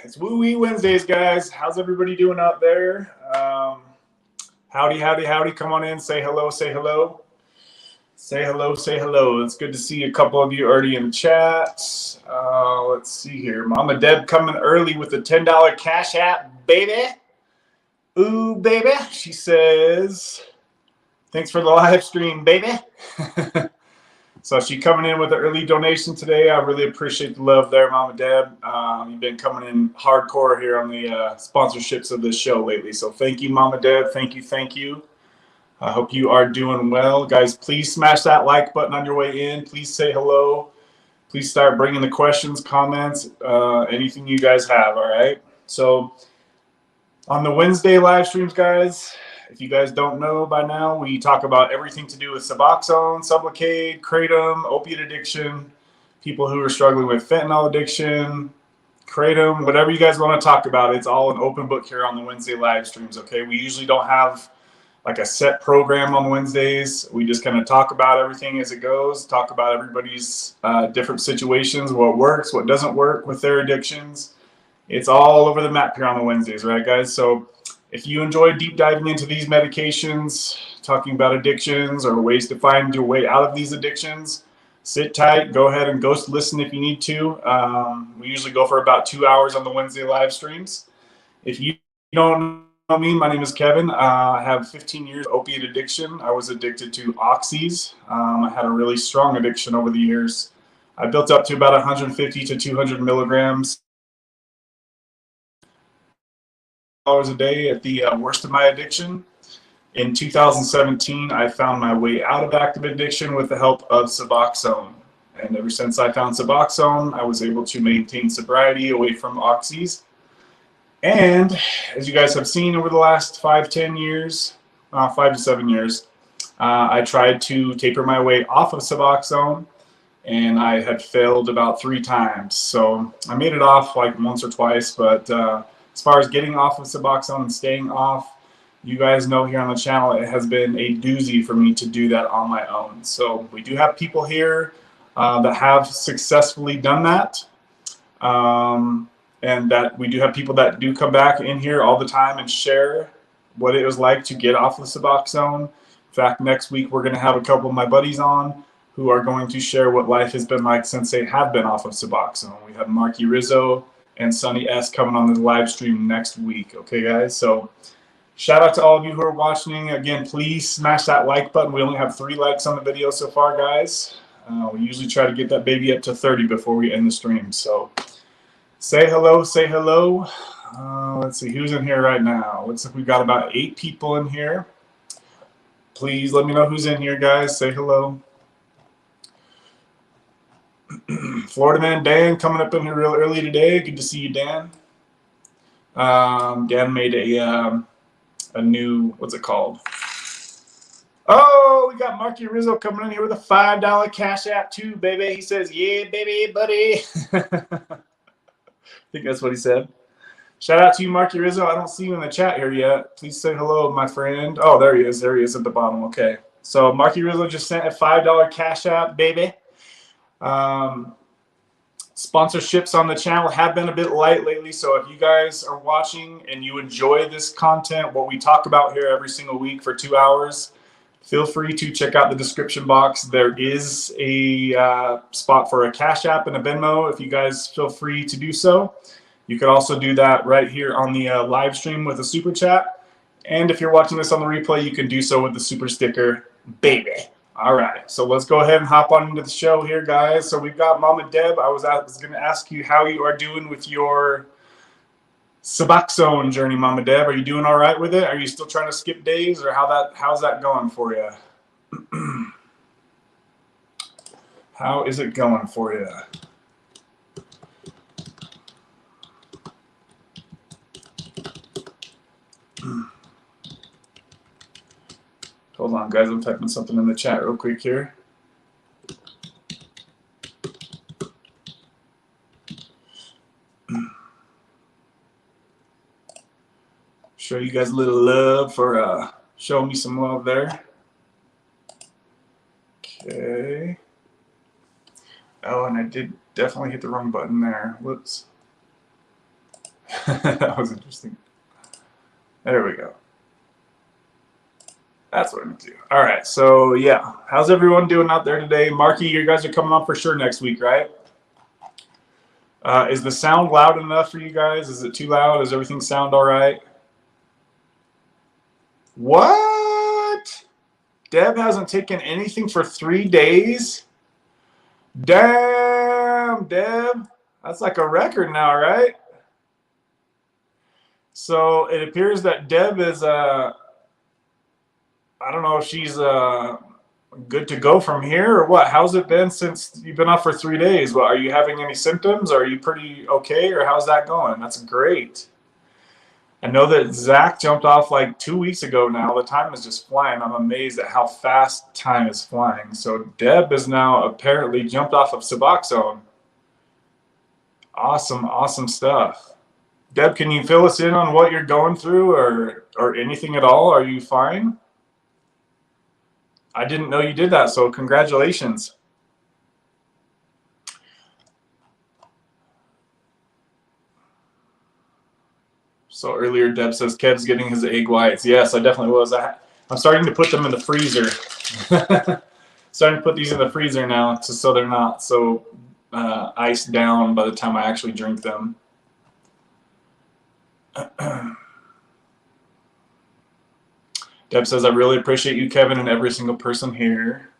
It's Woo Wee Wednesdays, guys. How's everybody doing out there? Howdy, howdy, howdy. Come on in. Say hello, say hello. Say hello, say hello. It's good to see a couple of you already in the chat. Let's see here. Mama Deb coming early with a $10 Cash App, baby. Ooh, baby. She says, thanks for the live stream, baby. So she coming in with an early donation today. I really appreciate the love there, Mama Deb. You've been coming in hardcore here on the sponsorships of this show lately. So thank you, Mama Deb. Thank you, thank you. I hope you are doing well. Guys, please smash that like button on your way in. Please say hello. Please start bringing the questions, comments, anything you guys have, all right? So on the Wednesday live streams, guys, if you guys don't know by now, we talk about everything to do with Suboxone, Sublocade, Kratom, opiate addiction, people who are struggling with fentanyl addiction, Kratom, whatever you guys want to talk about. It's all an open book here on the Wednesday live streams, okay? We usually don't have like a set program on Wednesdays. We just kind of talk about everything as it goes, talk about everybody's different situations, what works, what doesn't work with their addictions. It's all over the map here on the Wednesdays, right, guys? So if you enjoy deep diving into these medications, talking about addictions or ways to find your way out of these addictions, sit tight. Go ahead and ghost listen if you need to. We usually go for about 2 hours on the Wednesday live streams. If you don't know me, my name is Kevin. I have 15 years of opiate addiction. I was addicted to oxys. I had a really strong addiction over the years. I built up to about 150 to 200 milligrams a day at the worst of my addiction. In 2017, I found my way out of active addiction with the help of Suboxone. And ever since I found Suboxone, I was able to maintain sobriety away from oxys. And as you guys have seen over the last 5 to 7 years, I tried to taper my way off of Suboxone, and I had failed about 3 times. So I made it off like once or twice, but as far as getting off of Suboxone and staying off, you guys know here on the channel, it has been a doozy for me to do that on my own. So we do have people here that have successfully done that. And that we do have people that do come back in here all the time and share what it was like to get off of Suboxone. In fact, next week we're going to have a couple of my buddies on who are going to share what life has been like since they have been off of Suboxone. We have Marky Rizzo and Sunny S coming on the live stream next week. Okay, guys? So shout out to all of you who are watching. Again, please smash that like button. We only have 3 likes on the video so far, guys. We usually try to get that baby up to 30 before we end the stream. So say hello, say hello. Let's see who's in here right now. Looks like we've got about 8 people in here. Please let me know who's in here, guys. Say hello. Florida man Dan coming up in here real early today. Good to see you, Dan. Dan made a new, what's it called? Oh, we got Marky Rizzo coming in here with a $5 Cash App too, baby. He says, yeah, baby, buddy. I think that's what he said. Shout out to you, Marky Rizzo. I don't see you in the chat here yet. Please say hello, my friend. Oh, there he is. There he is at the bottom. Okay. So Marky Rizzo just sent a $5 Cash App, baby. Sponsorships on the channel have been a bit light lately, so if you guys are watching and you enjoy this content, what we talk about here every single week for 2 hours, feel free to check out the description box. There is a spot for a Cash App and a Venmo if you guys feel free to do so. You could also do that right here on the live stream with a super chat. And if you're watching this on the replay, you can do so with the super sticker, baby. All right, so let's go ahead and hop on into the show here, guys. So we've got Mama Deb. I was going to ask you how you are doing with your Suboxone journey, Mama Deb. Are you doing all right with it? Are you still trying to skip days, or how's that going for you? How is it going for you? Hold on, guys. I'm typing something in the chat real quick here. Show you guys a little love for showing me some love there. Okay. Oh, and I did definitely hit the wrong button there. Whoops. That was interesting. There we go. That's what I'm gonna do. All right, so yeah, how's everyone doing out there today? Marky, you guys are coming on for sure next week, right? Is the sound loud enough for you guys? Is it too loud? Does everything sound all right? What? Deb hasn't taken anything for 3 days? Damn, Deb. That's like a record now, right? So it appears that Deb is, I don't know if she's good to go from here or what. How's it been since you've been off for 3 days? Well, are you having any symptoms? Are you pretty okay, or how's that going? That's great. I know that Zach jumped off like 2 weeks ago now. The time is just flying. I'm amazed at how fast time is flying. So Deb is now apparently jumped off of Suboxone. Awesome, awesome stuff. Deb, can you fill us in on what you're going through or anything at all? Are you fine? I didn't know you did that, so congratulations. So earlier, Deb says Kev's getting his egg whites. Yes, I definitely was. I'm starting to put them in the freezer. Starting to put these in the freezer now, just so they're not so iced down by the time I actually drink them. Deb says, I really appreciate you, Kevin, and every single person here.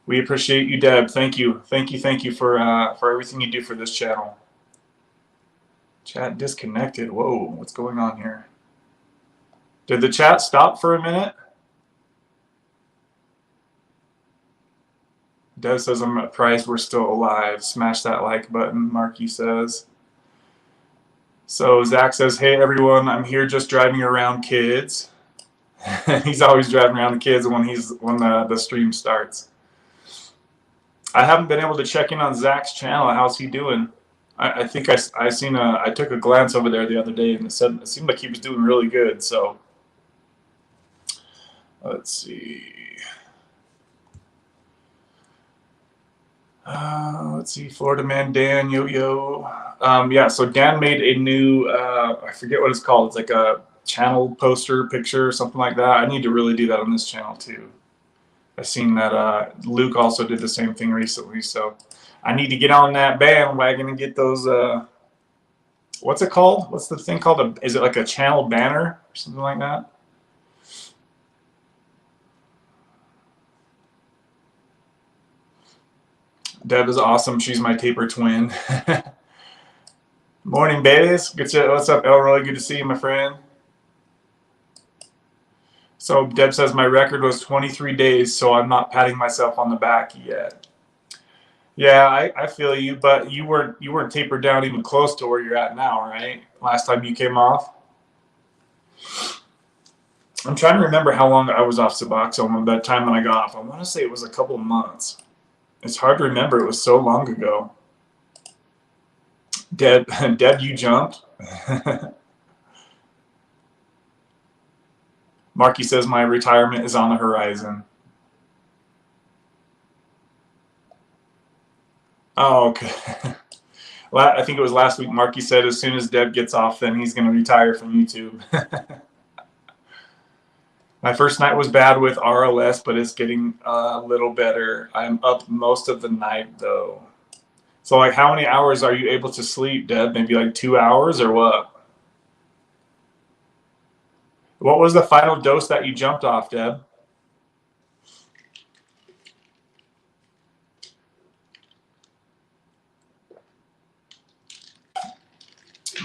We appreciate you, Deb. Thank you. Thank you for everything you do for this channel. Chat disconnected. Whoa, what's going on here? Did the chat stop for a minute? Deb says, I'm surprised we're still alive. Smash that like button, Marky says. So Zach says, hey, everyone, I'm here just driving around kids. He's always driving around the kids when the stream starts. I haven't been able to check in on Zach's channel. How's he doing? I think I took a glance over there the other day and it seemed like he was doing really good. So let's see. Florida man Dan Yo. Yeah, so Dan made a new I forget what it's called. It's like a channel poster picture or something like that. I need to really do that on this channel too. I've seen that Luke also did the same thing recently, so I need to get on that bandwagon and get those what's it called? What's the thing called? Is it like a channel banner or something like that? Deb is awesome. She's my taper twin. Morning, babies. What's up, Elroy? Good to see you, my friend. So Deb says my record was 23 days, so I'm not patting myself on the back yet. Yeah, I feel you, but you weren't tapered down even close to where you're at now, right? Last time you came off. I'm trying to remember how long I was off Suboxone that time when I got off. I want to say it was a couple of months. It's hard to remember. It was so long ago. Deb, you jumped. Marky says my retirement is on the horizon. Oh, okay. I think it was last week Marky said as soon as Deb gets off, then he's going to retire from YouTube. My first night was bad with RLS, but it's getting a little better. I'm up most of the night, though. So, like, how many hours are you able to sleep, Deb? Maybe like 2 hours or what? What was the final dose that you jumped off, Deb?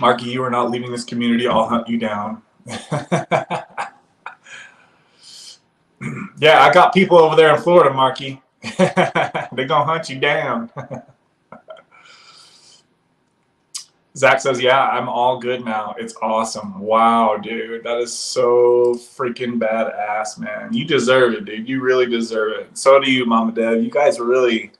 Marky, you are not leaving this community. I'll hunt you down. Yeah, I got people over there in Florida, Marky. They're going to hunt you down. Zach says, yeah, I'm all good now. It's awesome. Wow, dude. That is so freaking badass, man. You deserve it, dude. You really deserve it. So do you, Mama Deb. You guys really...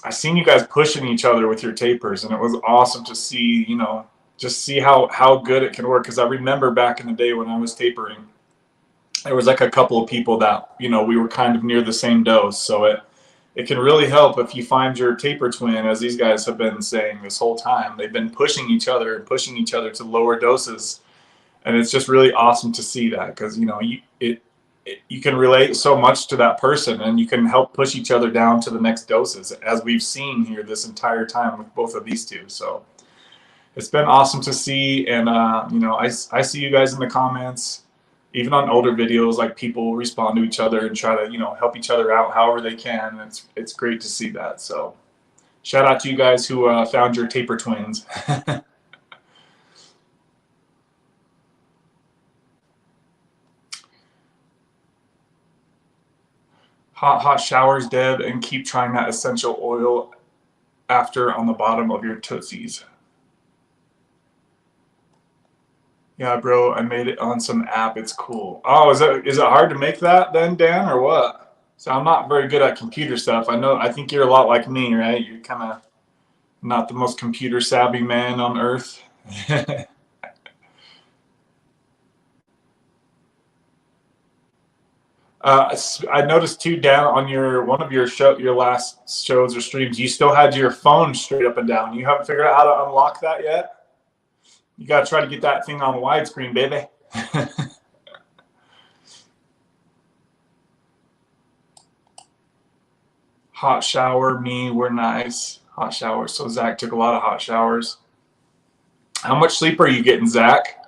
I seen you guys pushing each other with your tapers, and it was awesome to see, you know, just see how good it can work. Because I remember back in the day when I was tapering, there was like a couple of people that, you know, we were kind of near the same dose. So it can really help if you find your taper twin, as these guys have been saying this whole time. They've been pushing each other and pushing each other to lower doses. And it's just really awesome to see that, because, you know, you can relate so much to that person, and you can help push each other down to the next doses, as we've seen here this entire time with both of these two. So it's been awesome to see. And, you know, I see you guys in the comments. Even on older videos, like, people respond to each other and try to, you know, help each other out however they can. It's great to see that. So shout out to you guys who found your taper twins. Hot showers, Deb, and keep trying that essential oil after on the bottom of your tootsies. Yeah, bro, I made it on some app. It's cool. Oh, is it hard to make that then, Dan, or what? So I'm not very good at computer stuff. I think you're a lot like me, right? You're kind of not the most computer savvy man on earth. I noticed too, Dan, on one of your last shows or streams, you still had your phone straight up and down. You haven't figured out how to unlock that yet? You got to try to get that thing on widescreen, baby. Hot shower, we're nice. Hot shower. So Zach took a lot of hot showers. How much sleep are you getting, Zach?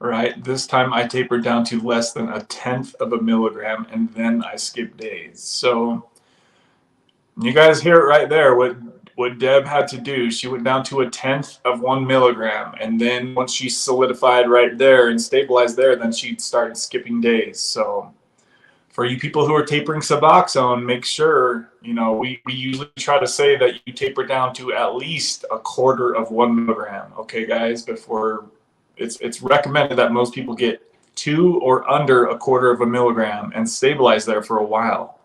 Right. This time I tapered down to less than 1/10 of a milligram, and then I skipped days. So you guys hear it right there. What Deb had to do, she went down to 1/10 of 1 milligram, and then once she solidified right there and stabilized there, then she started skipping days. So for you people who are tapering Suboxone, make sure, you know, we usually try to say that you taper down to at least 1/4 of 1 milligram. Okay, guys, before it's recommended that most people get 2 or under 1/4 of a milligram and stabilize there for a while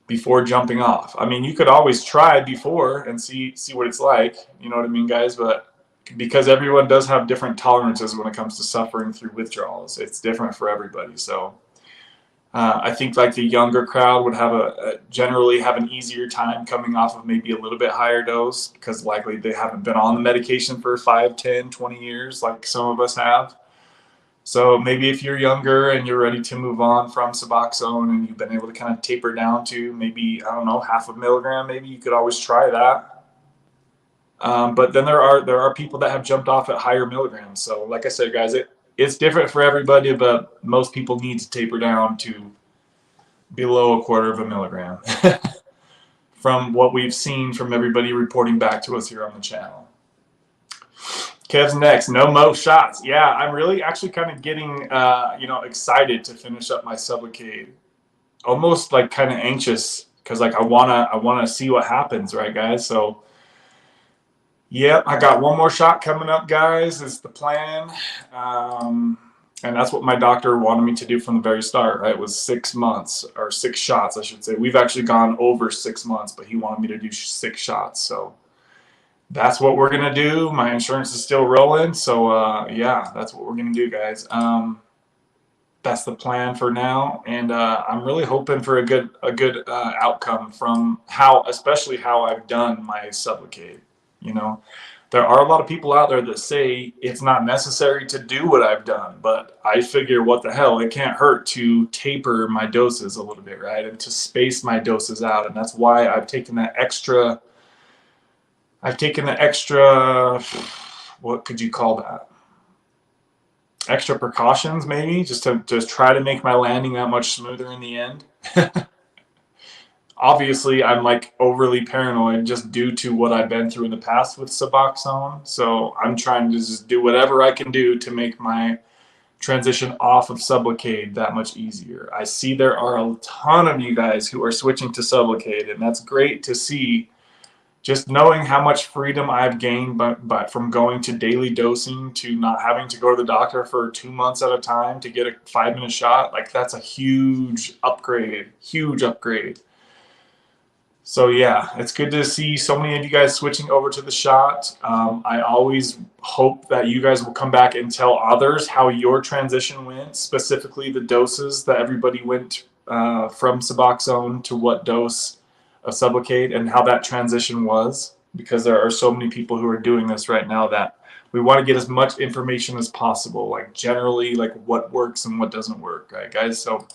before jumping off. I mean, you could always try before and see what it's like, you know what I mean, guys? But because everyone does have different tolerances when it comes to suffering through withdrawals, it's different for everybody. So I think like the younger crowd would generally have an easier time coming off of maybe a little bit higher dose, because likely they haven't been on the medication for 5, 10, 20 years like some of us have. So maybe if you're younger and you're ready to move on from Suboxone and you've been able to kind of taper down to maybe, I don't know, 1/2 milligram, maybe you could always try that. But then there are people that have jumped off at higher milligrams. So like I said, guys, it's different for everybody, but most people need to taper down to below 1/4 of a milligram from what we've seen from everybody reporting back to us here on the channel. Kev's next. No mo shots. Yeah, I'm really actually kind of getting you know, excited to finish up my Sublocade. Almost like kind of anxious, because like I wanna see what happens, right, guys? So yeah, I got one more shot coming up, guys. Is the plan. And that's what my doctor wanted me to do from the very start, right? It was 6 months, or 6 shots, I should say. We've actually gone over 6 months, but he wanted me to do 6 shots. So that's what we're going to do. My insurance is still rolling. So yeah, that's what we're going to do, guys. That's the plan for now. And I'm really hoping for a good outcome from especially how I've done my Sublocade. You know, there are a lot of people out there that say it's not necessary to do what I've done, but I figure, what the hell, it can't hurt to taper my doses a little bit, right? And to space my doses out. And that's why I've taken that extra, what could you call that? Extra precautions, maybe, just to try to make my landing that much smoother in the end. Obviously, I'm like overly paranoid just due to what I've been through in the past with Suboxone. So I'm trying to just do whatever I can do to make my transition off of Sublocade that much easier. I see there are a ton of you guys who are switching to Sublocade, and that's great to see. Just knowing how much freedom I've gained but from going to daily dosing, to not having to go to the doctor for 2 months at a time to get a 5-minute shot, like, that's a huge upgrade, huge upgrade. So yeah, it's good to see so many of you guys switching over to the shot. I always hope that you guys will come back and tell others how your transition went, specifically the doses that everybody went from Suboxone to what dose of Sublocade, and how that transition was, because there are so many people who are doing this right now that we want to get as much information as possible, like generally like what works and what doesn't work, right guys? So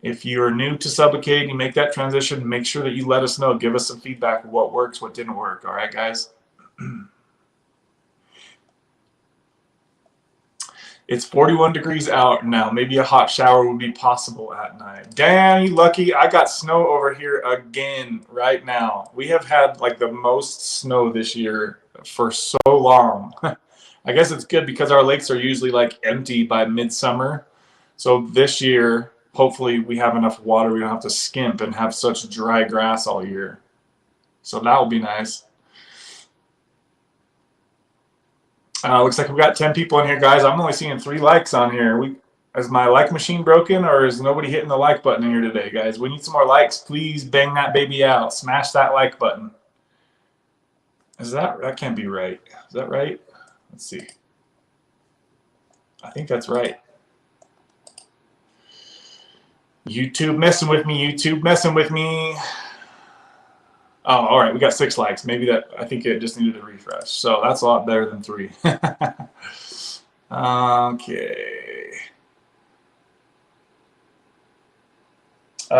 if you're new to Sublocade, you make that transition, make sure that you let us know. Give us some feedback of what works, what didn't work. All right, guys? It's 41 degrees out now. Maybe a hot shower would be possible at night. Damn, you lucky. I got snow over here again right now. We have had like the most snow this year for so long. I guess it's good because our lakes are usually like empty by midsummer. So this year, hopefully we have enough water. We don't have to skimp and have such dry grass all year. So that will be nice. Looks like we've got 10 people in here, guys. I'm only seeing 3 likes on here. Is my like machine broken, or is nobody hitting the like button in here today, guys? We need some more likes. Please bang that baby out. Smash that like button. That can't be right. Is that right? Let's see. I think that's right. YouTube messing with me. YouTube messing with me. Oh, all right. We got 6 likes. Maybe that. I think it just needed a refresh. So that's a lot better than 3. Okay.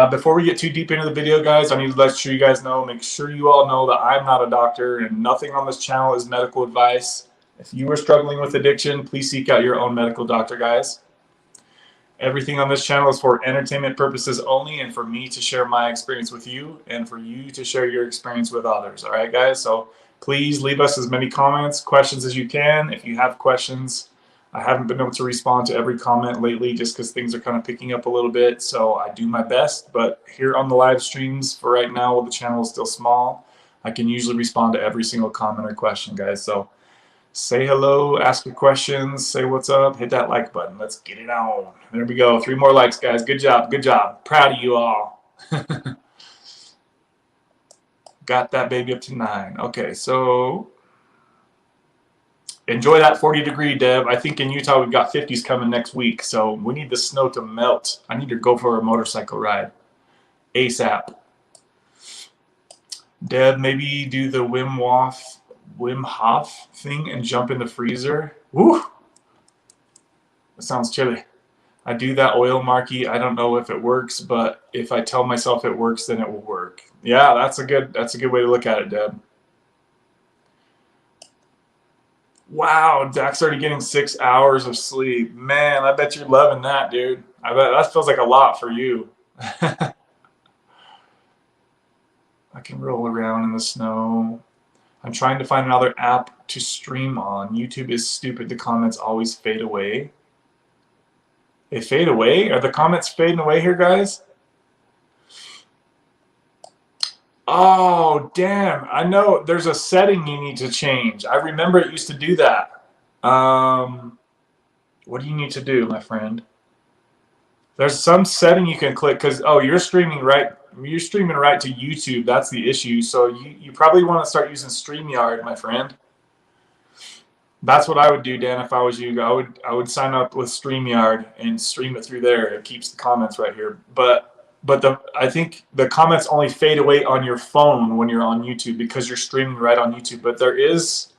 Before we get too deep into the video, guys, I need to let you guys know, make sure you all know that I'm not a doctor and nothing on this channel is medical advice. If you are struggling with addiction, please seek out your own medical doctor, guys. Everything on this channel is for entertainment purposes only, and for me to share my experience with you and for you to share your experience with others. All right, guys? So please leave us as many comments, questions as you can. If you have questions, I haven't been able to respond to every comment lately just because things are kind of picking up a little bit. So I do my best. But here on the live streams for right now, while the channel is still small, I can usually respond to every single comment or question, guys. So say hello, ask your questions, say what's up, hit that like button. Let's get it on. There we go. 3 more likes, guys. Good job. Good job. Proud of you all. Got that baby up to 9. Okay, so enjoy that 40-degree, Deb. I think in Utah we've got 50s coming next week, so we need the snow to melt. I need to go for a motorcycle ride ASAP. Deb, maybe do the Wim Hof thing and jump in the freezer. Woo! That sounds chilly. I do that oil marky. I don't know if it works, but if I tell myself it works, then it will work. Yeah, that's a good way to look at it, Deb. Wow, Dak's already getting 6 hours of sleep. Man, I bet you're loving that, dude. I bet that feels like a lot for you. I can roll around in the snow. I'm trying to find another app to stream on. YouTube is stupid. The comments always fade away. They fade away? Are the comments fading away here, guys? Oh, damn. I know there's a setting you need to change. I remember it used to do that. What do you need to do, my friend? There's some setting you can click because, oh, you're streaming right to YouTube. That's the issue. So you probably want to start using StreamYard, my friend. That's what I would do, Dan, if I was you. I would sign up with StreamYard and stream it through there. It keeps the comments right here. But I think the comments only fade away on your phone when you're on YouTube because you're streaming right on YouTube. But there is,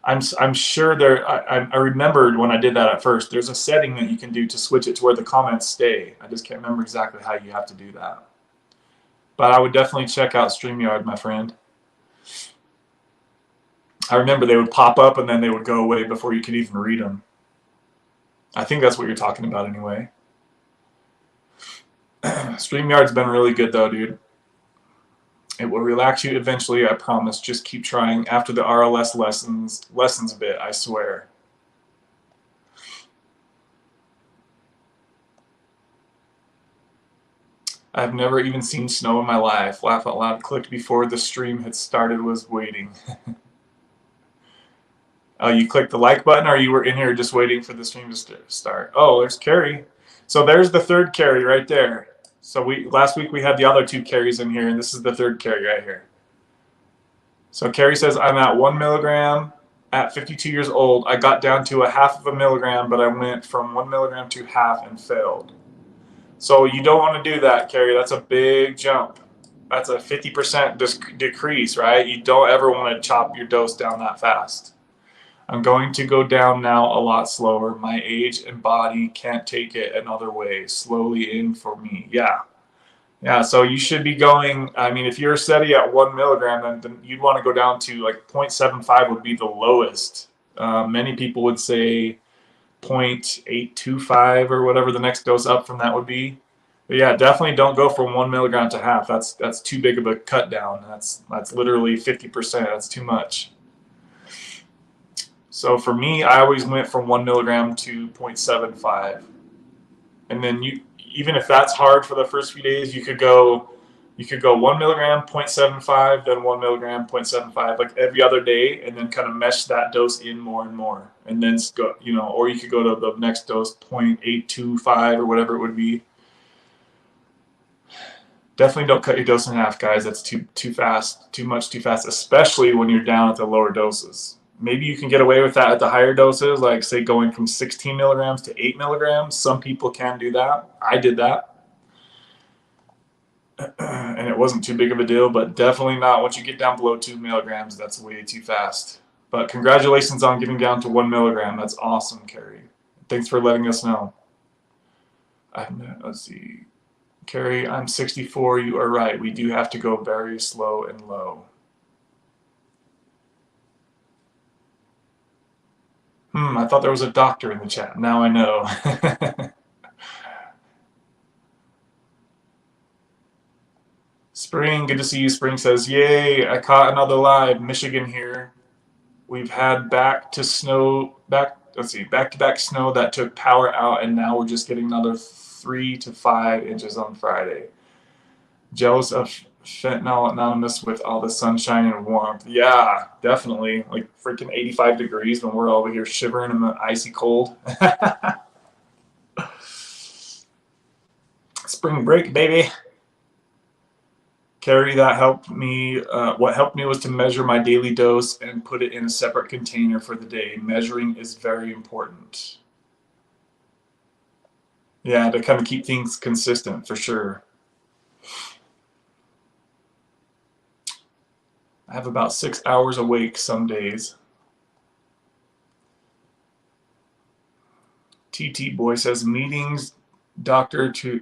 I'm sure there. I remembered when I did that at first. There's a setting that you can do to switch it to where the comments stay. I just can't remember exactly how you have to do that. But I would definitely check out StreamYard, my friend. I remember they would pop up and then they would go away before you could even read them. I think that's what you're talking about anyway. StreamYard's been really good though, dude. It will relax you eventually, I promise. Just keep trying. After the RLS lessons a bit, I swear. I've never even seen snow in my life. Laugh out loud. Clicked before the stream had started, was waiting. You clicked the like button, or you were in here just waiting for the stream to start? Oh, there's Carrie. So there's the third Carrie right there. So last week we had the other 2 Carries in here, and this is the 3rd Carry right here. So Carrie says, I'm at 1 milligram at 52 years old. I got down to 1/2 milligram, but I went from 1 milligram to half and failed. So you don't want to do that, Carrie. That's a big jump. That's a 50% decrease, right? You don't ever want to chop your dose down that fast. I'm going to go down now a lot slower. My age and body can't take it another way. Slowly in for me. Yeah, so you should be going, I mean, if you're steady at 1 milligram, then you'd want to go down to like 0.75 would be the lowest. Many people would say 0.825 or whatever the next dose up from that would be. But yeah, definitely don't go from 1 milligram to half. That's too big of a cut down. That's literally 50%. That's too much. So for me, I always went from 1 milligram to 0.75. And then even if that's hard for the first few days, you could go 1 milligram, 0.75, then 1 milligram, 0.75, like every other day, and then kind of mesh that dose in more and more. And then go, or you could go to the next dose, 0.825 or whatever it would be. Definitely don't cut your dose in half, guys. That's too fast, too fast, especially when you're down at the lower doses. Maybe you can get away with that at the higher doses, like say going from 16 milligrams to 8 milligrams. Some people can do that. I did that. And it wasn't too big of a deal, but definitely not once you get down below 2 milligrams. That's way too fast. But congratulations on getting down to 1 milligram. That's awesome, Carrie. Thanks for letting us know. Let's see. Carrie, I'm 64. You are right. We do have to go very slow and low. I thought there was a doctor in the chat. Now I know. Spring, good to see you. Spring says, yay, I caught another live. Michigan here. We've had back-to-back snow that took power out, and now we're just getting another 3 to 5 inches on Friday. Jealous of Fentanyl Anonymous with all the sunshine and warmth. Yeah, definitely. Like freaking 85 degrees when we're all over here shivering in the icy cold. Spring break, baby. Carrie, that helped me. What helped me was to measure my daily dose and put it in a separate container for the day. Measuring is very important. Yeah, to kind of keep things consistent for sure. I have about 6 hours awake some days. TT Boy says meeting doctor to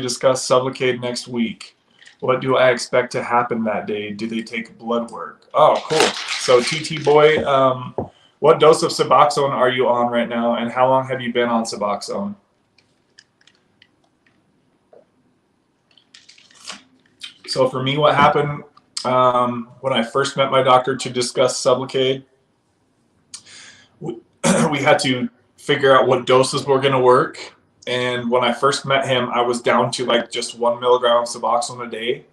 discuss Sublocade next week. What do I expect to happen that day? Do they take blood work? Oh, cool. So TT Boy, what dose of Suboxone are you on right now, and how long have you been on Suboxone? So for me, what happened when I first met my doctor to discuss Sublocade, we had to figure out what doses were going to work. And when I first met him, I was down to like just 1 milligram of Suboxone a day.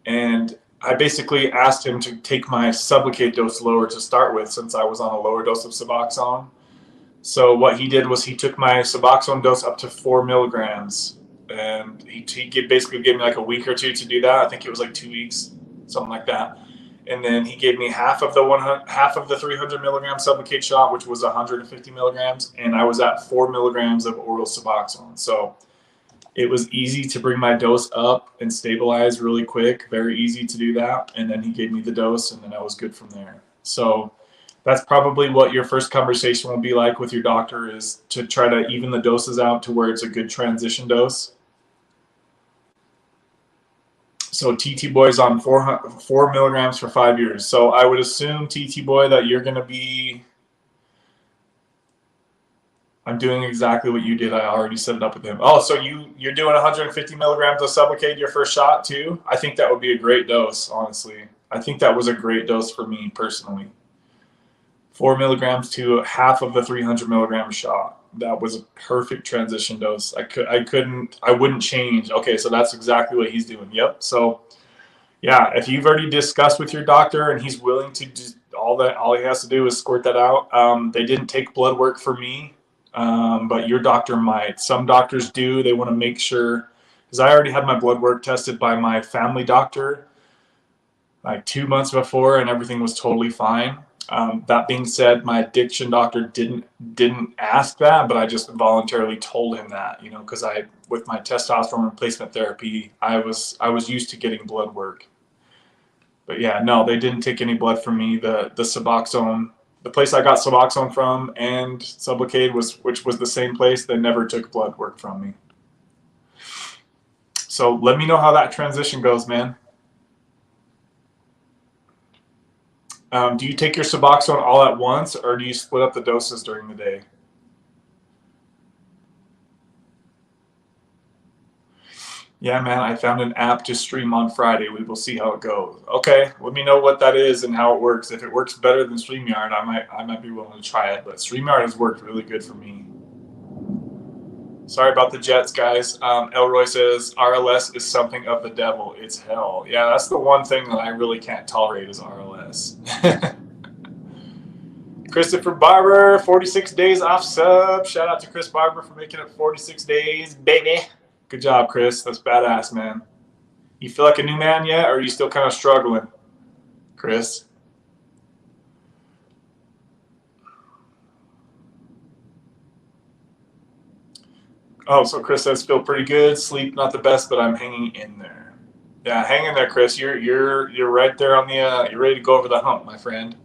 And I basically asked him to take my Sublocade dose lower to start with, since I was on a lower dose of Suboxone. So what he did was he took my Suboxone dose up to 4 milligrams. And he basically gave me like a week or two to do that. I think it was like 2 weeks, something like that. And then he gave me half of the 300 milligram Sublocade shot, which was 150 milligrams, and I was at 4 milligrams of oral Suboxone. So it was easy to bring my dose up and stabilize really quick, very easy to do that. And then he gave me the dose, and then I was good from there. So that's probably what your first conversation will be like with your doctor, is to try to even the doses out to where it's a good transition dose. So TT Boy's on 4 milligrams for 5 years. So I would assume, TT Boy, that you're going to be... I'm doing exactly what you did. I already set it up with him. Oh, so you're doing 150 milligrams of Sublocade your first shot too? I think that would be a great dose, honestly. I think that was a great dose for me personally. 4 milligrams to half of the 300 milligram shot. That was a perfect transition dose. I wouldn't change. Okay, so that's exactly what he's doing. Yep. So yeah, if you've already discussed with your doctor and he's willing to do all he has to do is squirt that out. They didn't take blood work for me, but your doctor might. Some doctors do. They want to make sure because I already had my blood work tested by my family doctor like 2 months before, and everything was totally fine. That being said, my addiction doctor didn't ask that, but I just voluntarily told him that, you know, because with my testosterone replacement therapy, I was used to getting blood work. But yeah, no, they didn't take any blood from me. The Suboxone, the place I got Suboxone from, and Sublocade which was the same place, they never took blood work from me. So let me know how that transition goes, man. Do you take your Suboxone all at once, or do you split up the doses during the day? Yeah, man, I found an app to stream on Friday. We will see how it goes. Okay, let me know what that is and how it works. If it works better than StreamYard, I might be willing to try it. But StreamYard has worked really good for me. Sorry about the Jets, guys. Elroy says RLS is something of the devil. It's hell. Yeah, that's the one thing that I really can't tolerate is RLS. Christopher Barber, 46 days off sub. Shout out to Chris Barber for making it 46 days, baby. Good job, Chris. That's badass, man. You feel like a new man yet, or are you still kind of struggling, Chris? Oh, so Chris says feel pretty good. Sleep not the best, but I'm hanging in there. Yeah, hang in there, Chris. You're right there on the. You're ready to go over the hump, my friend.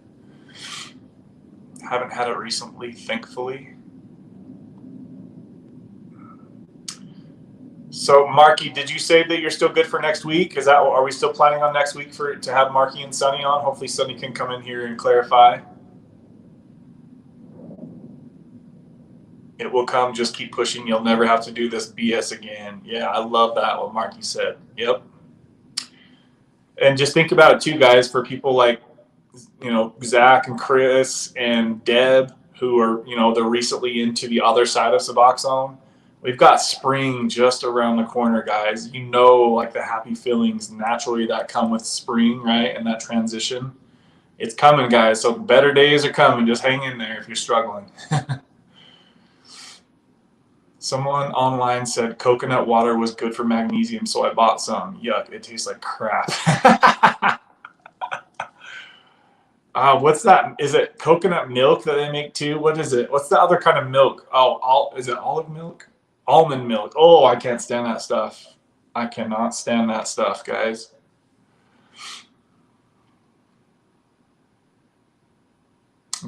Haven't had it recently, thankfully. So, Marky, did you say that you're still good for next week? Are we still planning on next week to have Marky and Sunny on? Hopefully, Sunny can come in here and clarify. It will come. Just keep pushing. You'll never have to do this BS again. Yeah, I love that. What Marky said. Yep. And just think about it too, guys. For people like, you know, Zach and Chris and Deb, who are, you know, they're recently into the other side of Suboxone. We've got spring just around the corner, guys. You know, like the happy feelings naturally that come with spring, right? And that transition. It's coming, guys. So better days are coming. Just hang in there if you're struggling. Someone online said coconut water was good for magnesium, so I bought some. Yuck, it tastes like crap. What's that? Is it coconut milk that they make too? What is it? What's the other kind of milk? Oh, is it olive milk? Almond milk. Oh, I can't stand that stuff. I cannot stand that stuff, guys.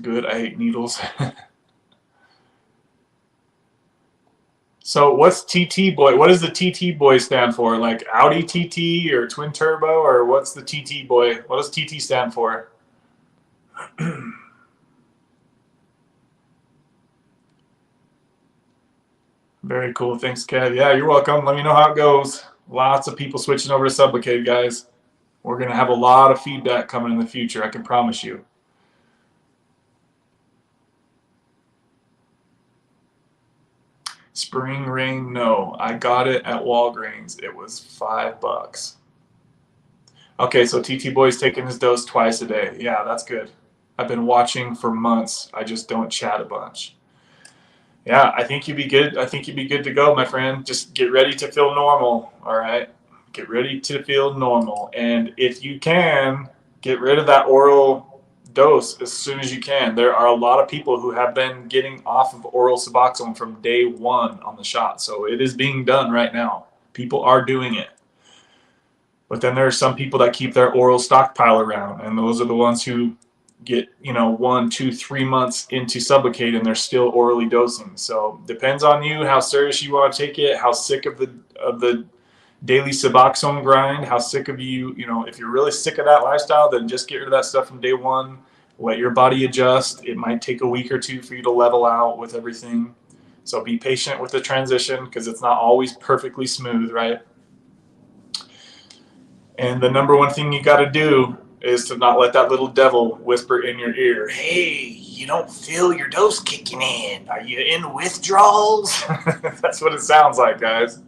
Good, I hate needles. So what's TT boy? What does the TT boy stand for? Like Audi TT or twin turbo, or what's the TT boy? What does TT stand for? Very cool. Thanks, Kev. Yeah, you're welcome. Let me know how it goes. Lots of people switching over to Sublocade, guys. We're going to have a lot of feedback coming in the future, I can promise you. Spring rain, no. I got it at Walgreens. It was $5. Okay, so TT Boy's taking his dose twice a day. Yeah, that's good. I've been watching for months. I just don't chat a bunch. Yeah, I think you'd be good. I think you'd be good to go, my friend. Just get ready to feel normal, all right? Get ready to feel normal. And if you can, get rid of that oral dose as soon as you can. There are a lot of people who have been getting off of oral Suboxone from day one on the shot. So it is being done right now. People are doing it. But then there are some people that keep their oral stockpile around, and those are the ones who get, you know, 1, 2, 3 months into Sublocade and they're still orally dosing. So depends on you how serious you want to take it, how sick of the daily Suboxone grind, how sick of you know, if you're really sick of that lifestyle, then just get rid of that stuff from day one. Let your body adjust. It might take a week or two for you to level out with everything. So be patient with the transition because it's not always perfectly smooth, right? And the number one thing you got to do is to not let that little devil whisper in your ear, hey, you don't feel your dose kicking in. Are you in withdrawals? That's what it sounds like, guys.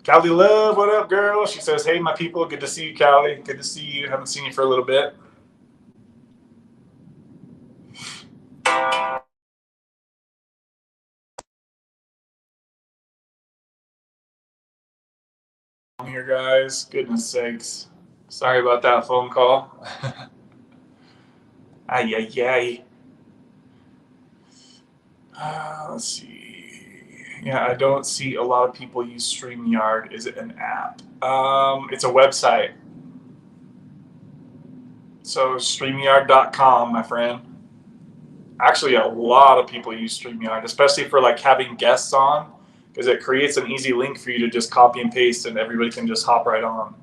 Callie Love, what up, girl? She says, hey, my people, good to see you, Callie. Good to see you. Haven't seen you for a little bit. here, guys. Goodness sakes. Sorry about that phone call. Ay, ay, ay. Let's see. Yeah, I don't see a lot of people use StreamYard. Is it an app? It's a website. So StreamYard.com, my friend. Actually, a lot of people use StreamYard, especially for like having guests on, because it creates an easy link for you to just copy and paste, and everybody can just hop right on.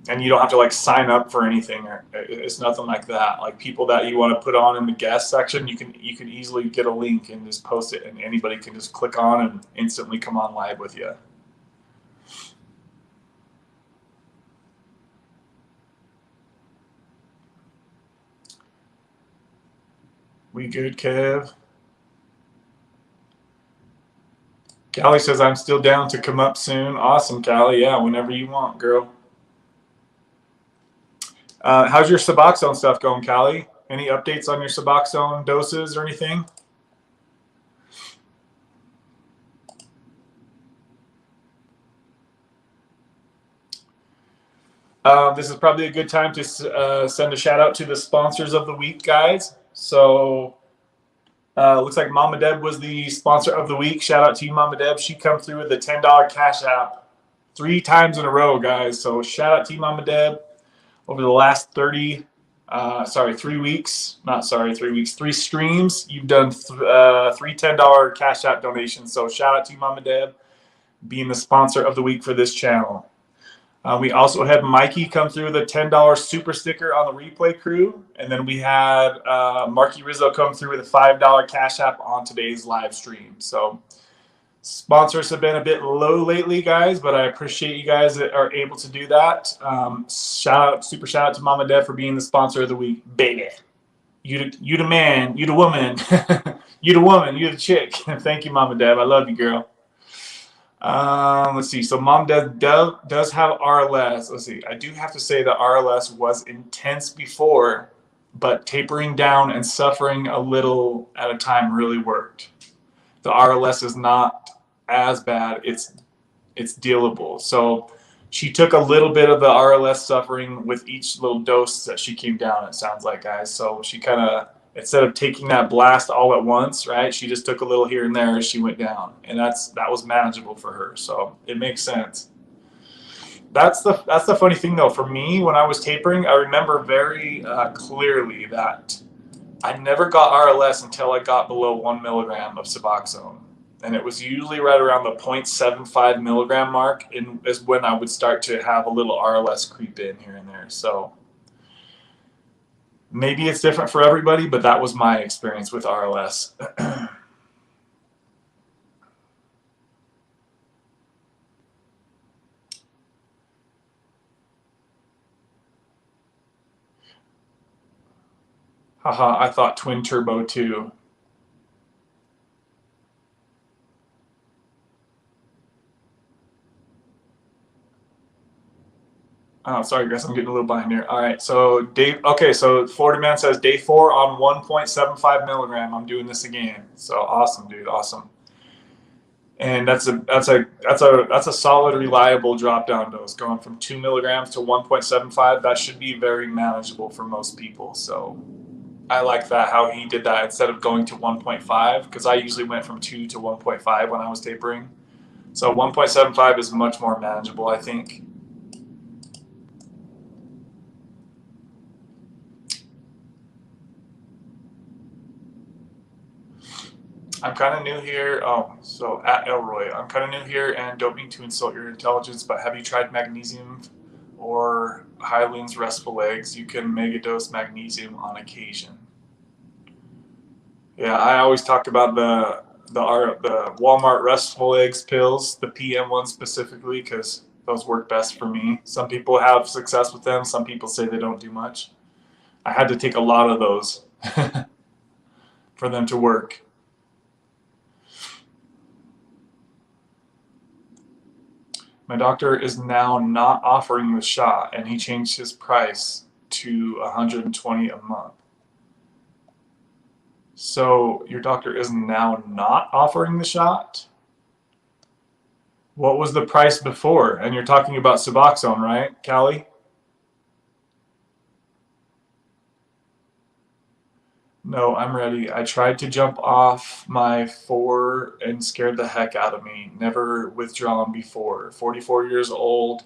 And you don't have to like sign up for anything, or it's nothing like that. Like people that you want to put on in the guest section, you can easily get a link and just post it, and anybody can just click on and instantly come on live with you. We good, Kev? Callie says I'm still down to come up soon. Awesome, Callie. Yeah, whenever you want, girl. How's your Suboxone stuff going, Callie? Any updates on your Suboxone doses or anything? This is probably a good time to send a shout out to the sponsors of the week, guys. So looks like Mama Deb was the sponsor of the week. Shout out to you, Mama Deb. She come through with the $10 cash app 3 times in a row, guys. So shout out to you, Mama Deb. Over the last 3 weeks, 3 streams, you've done 3 $10 cash app donations. So shout out to you, Mama Deb, being the sponsor of the week for this channel. We also had Mikey come through with a $10 super sticker on the replay crew. And then we had Marky Rizzo come through with a $5 cash app on today's live stream. So sponsors have been a bit low lately, guys, but I appreciate you guys that are able to do that. Super shout out to Mama Deb for being the sponsor of the week, baby. You the man, you the woman, you the woman, you the chick. Thank you, Mama Deb. I love you, girl. Let's see. So Mom does have RLS. Let's see. I do have to say that RLS was intense before, but tapering down and suffering a little at a time really worked. The RLS is not as bad. It's dealable. So she took a little bit of the RLS suffering with each little dose that she came down, it sounds like, guys. So she kind of, instead of taking that blast all at once, right, she just took a little here and there as she went down. And that was manageable for her. So it makes sense. That's the funny thing, though. For me, when I was tapering, I remember very clearly that I never got RLS until I got below 1 milligram of Suboxone. And it was usually right around the 0.75 milligram mark is when I would start to have a little RLS creep in here and there. So maybe it's different for everybody, but that was my experience with RLS. Haha, I thought twin turbo too. Oh, sorry, guys, I'm getting a little behind here. All right, so Dave. Okay, so Florida Man says day 4 on 1.75 milligram. I'm doing this again. So awesome, dude, awesome. And that's a solid, reliable drop down dose, going from 2 milligrams to 1.75. That should be very manageable for most people. So I like that, how he did that instead of going to 1.5, because I usually went from 2 to 1.5 when I was tapering. So 1.75 is much more manageable, I think. I'm kind of new here. Oh, so at Elroy, I'm kind of new here and don't mean to insult your intelligence, but have you tried magnesium or Hyland's restful legs? You can megadose magnesium on occasion. Yeah, I always talk about the Walmart restful legs pills, the PM ones specifically, because those work best for me. Some people have success with them. Some people say they don't do much. I had to take a lot of those for them to work. My doctor is now not offering the shot, and he changed his price to $120 a month. So your doctor is now not offering the shot? What was the price before? And you're talking about Suboxone, right, Callie? No, I'm ready. I tried to jump off my 4 and scared the heck out of me. Never withdrawn before. 44 years old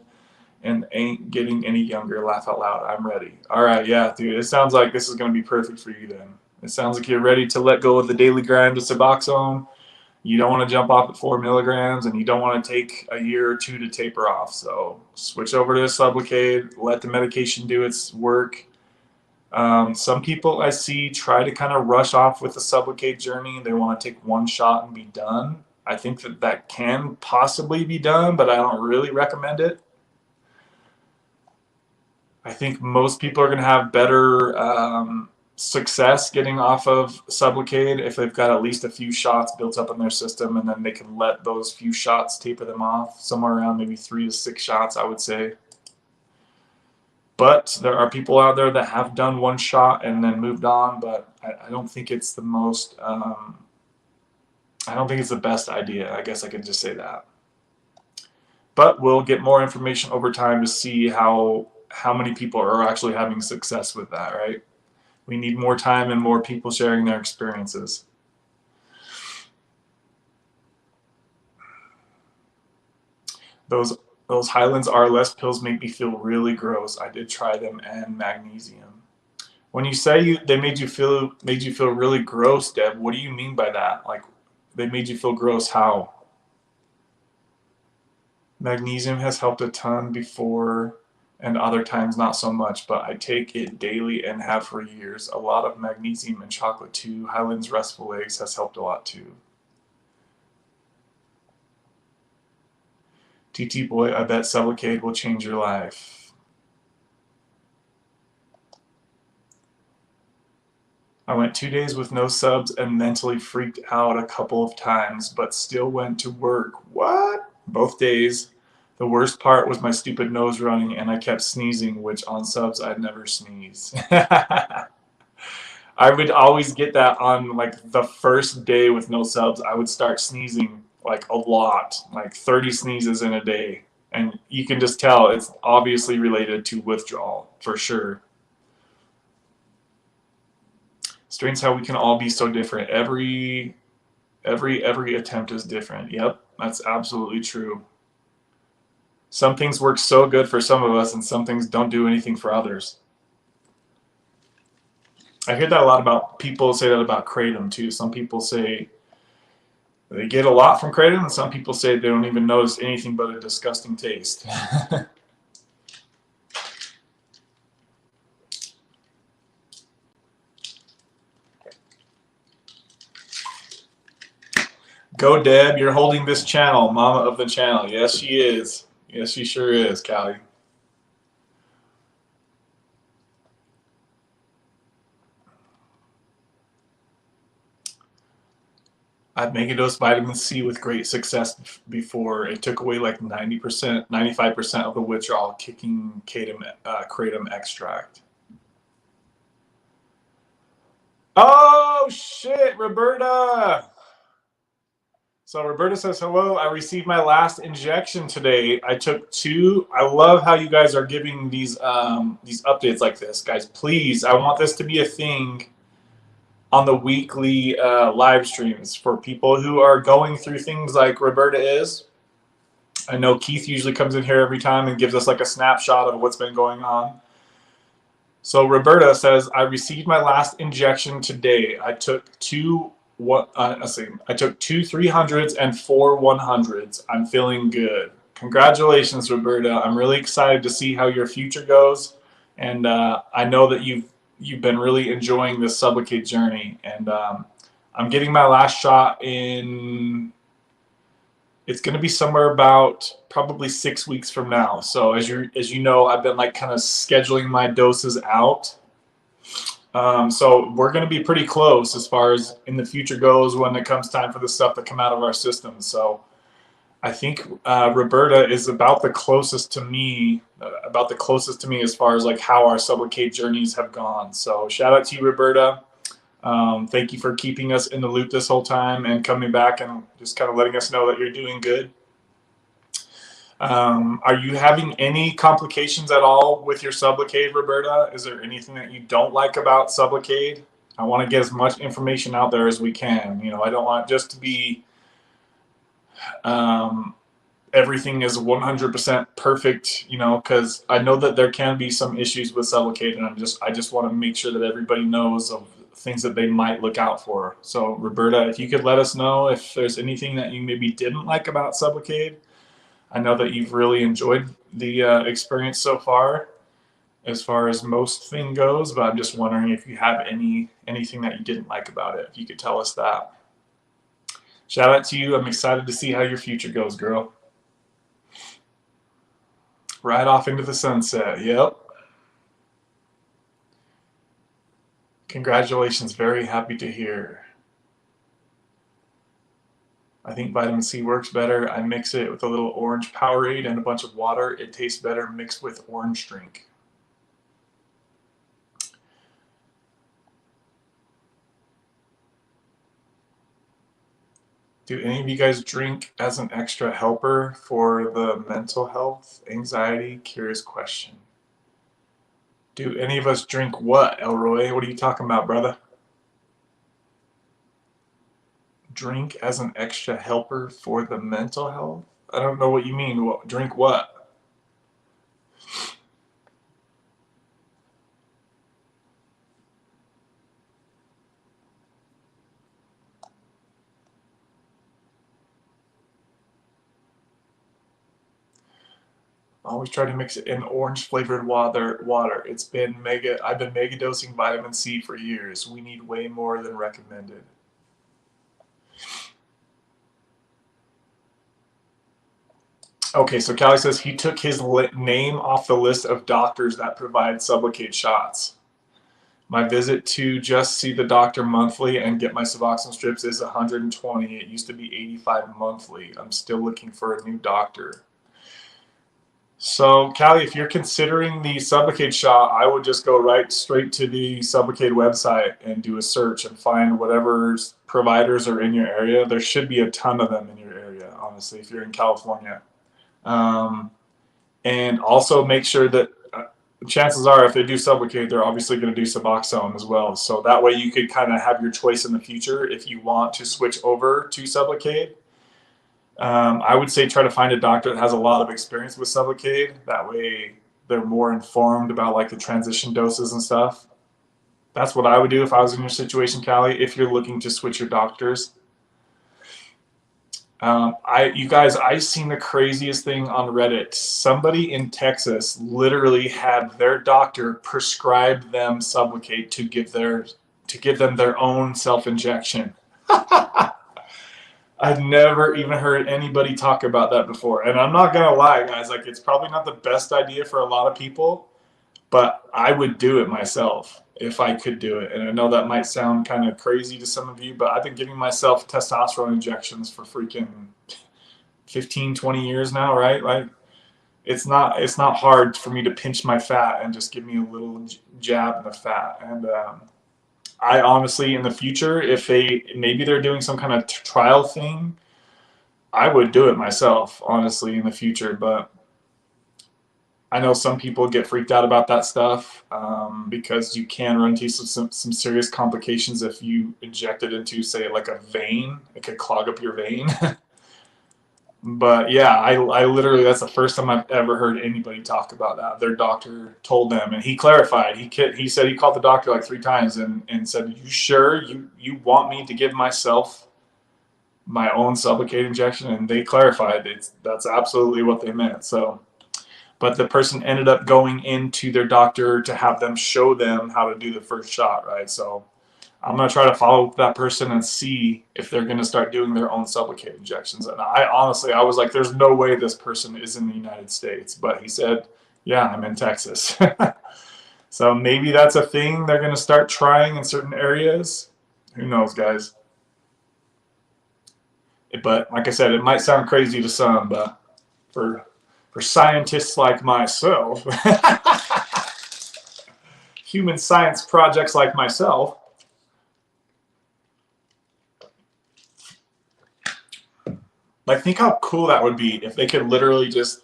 and ain't getting any younger. Laugh out loud. I'm ready. All right, yeah, dude. It sounds like this is going to be perfect for you then. It sounds like you're ready to let go of the daily grind of Suboxone. You don't want to jump off at 4 milligrams, and you don't want to take a year or two to taper off. So switch over to Sublocade. Let the medication do its work. Some people I see try to kind of rush off with the Sublocade journey. They want to take one shot and be done. I think that that can possibly be done, but I don't really recommend it. I think most people are going to have better success getting off of Sublocade if they've got at least a few shots built up in their system, and then they can let those few shots taper them off, somewhere around maybe 3 to 6 shots, I would say. But there are people out there that have done one shot and then moved on, but I don't think it's the most, I don't think it's the best idea. I guess I could just say that. But we'll get more information over time to see how many people are actually having success with that, right? We need more time and more people sharing their experiences. Those Highlands RLS pills make me feel really gross. I did try them, and magnesium. When you say they made you feel really gross, Deb, what do you mean by that? Like, they made you feel gross how? Magnesium has helped a ton before, and other times not so much, but I take it daily and have for years. A lot of magnesium in chocolate too. Highlands Restful Eggs has helped a lot too. TT Boy, I bet Sublocade will change your life. I went 2 days with no subs and mentally freaked out a couple of times, but still went to work. What? Both days. The worst part was my stupid nose running, and I kept sneezing, which on subs I'd never sneeze. I would always get that on like the first day with no subs. I would start sneezing like a lot, like 30 sneezes in a day. And you can just tell it's obviously related to withdrawal for sure. Strange how we can all be so different. Every attempt is different. Yep, that's absolutely true. Some things work so good for some of us, and some things don't do anything for others. I hear that a lot about people say that about Kratom too. Some people say they get a lot from Kratom, and some people say they don't even notice anything but a disgusting taste. Go Deb, you're holding this channel, mama of the channel. Yes, she is. Yes, she sure is, Callie. I've megadosed vitamin C with great success before. It took away like 90%, 95% of the withdrawal, kicking kratom extract. Oh, shit, Roberta. So Roberta says, hello, I received my last injection today. I took 2. I love how you guys are giving these updates like this. Guys, please, I want this to be a thing on the weekly live streams for people who are going through things like Roberta is. I know Keith usually comes in here every time and gives us like a snapshot of what's been going on. So Roberta says, I received my last injection today. I took two 300s and 4 100s. I'm feeling good. Congratulations, Roberta. I'm really excited to see how your future goes. And I know that you've been really enjoying this Sublocade journey. And I'm getting my last shot in, it's going to be somewhere about probably 6 weeks from now. So as you know, I've been like kind of scheduling my doses out. So we're going to be pretty close as far as in the future goes when it comes time for the stuff to come out of our system. So I think Roberta is about the closest to me as far as like how our Sublocade journeys have gone. So shout out to you, Roberta. Thank you for keeping us in the loop this whole time and coming back and just kind of letting us know that you're doing good. Are you having any complications at all with your Sublocade, Roberta? Is there anything that you don't like about Sublocade? I want to get as much information out there as we can. You know, I don't want just to be everything is 100% perfect, you know, because I know that there can be some issues with Sublocade, and I just want to make sure that everybody knows of things that they might look out for. So, Roberta, if you could let us know if there's anything that you maybe didn't like about Sublocade. I know that you've really enjoyed the experience so far as most thing goes, but I'm just wondering if you have anything that you didn't like about it. If you could tell us that. Shout out to you. I'm excited to see how your future goes, girl. Right off into the sunset. Yep. Congratulations. Very happy to hear. I think vitamin C works better. I mix it with a little orange Powerade and a bunch of water. It tastes better mixed with orange drink. Do any of you guys drink as an extra helper for the mental health, anxiety? Curious question. Do any of us drink what, Elroy? What are you talking about, brother? Drink as an extra helper for the mental health? I don't know what you mean. What, drink what? Always try to mix it in orange flavored water. I've been mega dosing vitamin C for years. We need way more than recommended. Okay, so Callie says he took his name off the list of doctors that provide Sublocade shots. My visit to just see the doctor monthly and get my Suboxone strips is $120. It used to be $85 monthly. I'm still looking for a new doctor. So, Callie, if you're considering the Sublocade shot, I would just go right straight to the Sublocade website and do a search and find whatever providers are in your area. There should be a ton of them in your area, honestly, if you're in California. And also make sure that chances are if they do Sublocade, they're obviously going to do Suboxone as well. So that way you could kind of have your choice in the future if you want to switch over to Sublocade. I would say try to find a doctor that has a lot of experience with Sublocade. That way they're more informed about like the transition doses and stuff. That's what I would do if I was in your situation, Callie, if you're looking to switch your doctors. You guys, I've seen the craziest thing on Reddit. Somebody in Texas literally had their doctor prescribe them Sublocade to give them their own self-injection. I've never even heard anybody talk about that before. And I'm not gonna lie, guys, like it's probably not the best idea for a lot of people, but I would do it myself if I could do it. And I know that might sound kind of crazy to some of you, but I've been giving myself testosterone injections for freaking 15, 20 years now, right? Like it's not hard for me to pinch my fat and just give me a little jab in the fat. And I honestly, in the future, if maybe they're doing some kind of trial thing, I would do it myself, honestly, in the future. But I know some people get freaked out about that stuff because you can run into some serious complications if you inject it into, say, like a vein. It could clog up your vein. But yeah, I literally, that's the first time I've ever heard anybody talk about that. Their doctor told them, and he clarified. He said he called the doctor like 3 times and said, "You sure you want me to give myself my own Sublocade injection?" And they clarified that's absolutely what they meant. So, but the person ended up going into their doctor to have them show them how to do the first shot, right? So I'm going to try to follow that person and see if they're going to start doing their own Sublocade injections. And I was like, there's no way this person is in the United States. But he said, yeah, I'm in Texas. So maybe that's a thing they're going to start trying in certain areas. Who knows, guys? But like I said, it might sound crazy to some, but for scientists like myself, human science projects like myself, like think how cool that would be if they could literally just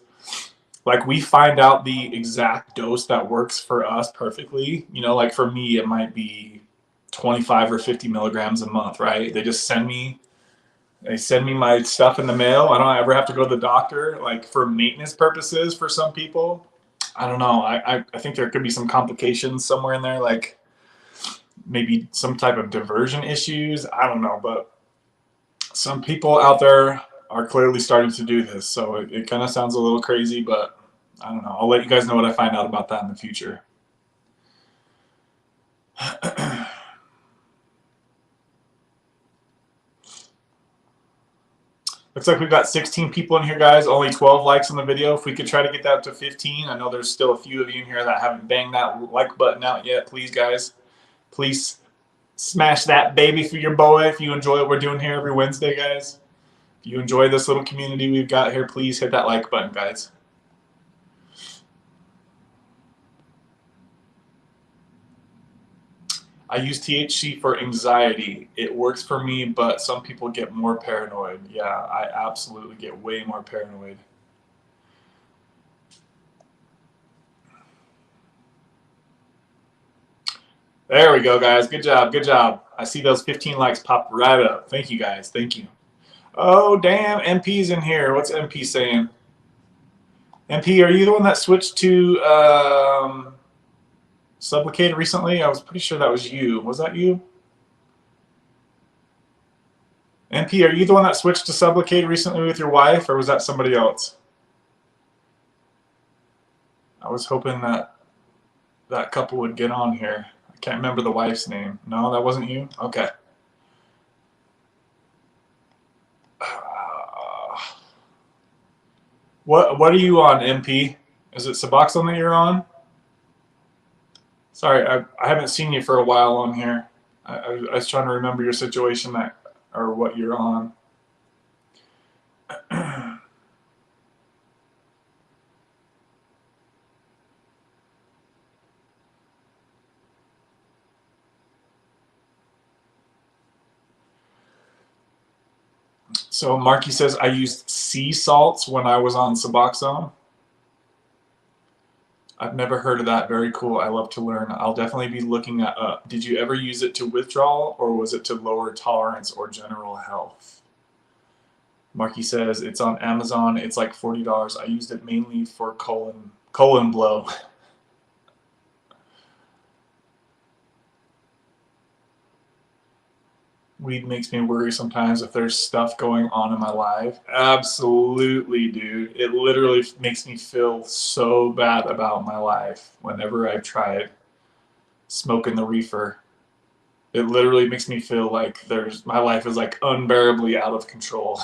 like we find out the exact dose that works for us perfectly. You know, like for me, it might be 25 or 50 milligrams a month, right? They send me my stuff in the mail. I don't ever have to go to the doctor. Like for maintenance purposes, for some people, I don't know. I think there could be some complications somewhere in there, like maybe some type of diversion issues. I don't know, but some people out there are clearly starting to do this. So it kind of sounds a little crazy, but I don't know. I'll let you guys know what I find out about that in the future. Looks like we've got 16 people in here, guys. Only 12 likes on the video. If we could try to get that up to 15. I know there's still a few of you in here that haven't banged that like button out yet. Please, guys, please smash that baby for your boy if you enjoy what we're doing here every Wednesday, guys. If you enjoy this little community we've got here, please hit that like button, guys. I use THC for anxiety. It works for me, but some people get more paranoid. Yeah, I absolutely get way more paranoid. There we go, guys. Good job. Good job. I see those 15 likes pop right up. Thank you, guys. Thank you. Oh, damn. MP's in here. What's MP saying? MP, are you the one that switched to Sublocade recently? I was pretty sure that was you. Was that you? MP, are you the one that switched to Sublocade recently with your wife, or was that somebody else? I was hoping that that couple would get on here. I can't remember the wife's name. No, that wasn't you? Okay. What are you on, MP? Is it Suboxone that you're on? Sorry, I haven't seen you for a while on here. I was trying to remember your situation or what you're on. So Marky says, I used sea salts when I was on Suboxone. I've never heard of that. Very cool. I love to learn. I'll definitely be looking that up. Did you ever use it to withdrawal, or was it to lower tolerance or general health? Marky says, it's on Amazon. It's like $40. I used it mainly for colon blow. Weed makes me worry sometimes if there's stuff going on in my life. Absolutely, dude. It literally makes me feel so bad about my life whenever I've tried smoking the reefer. It literally makes me feel like my life is like unbearably out of control.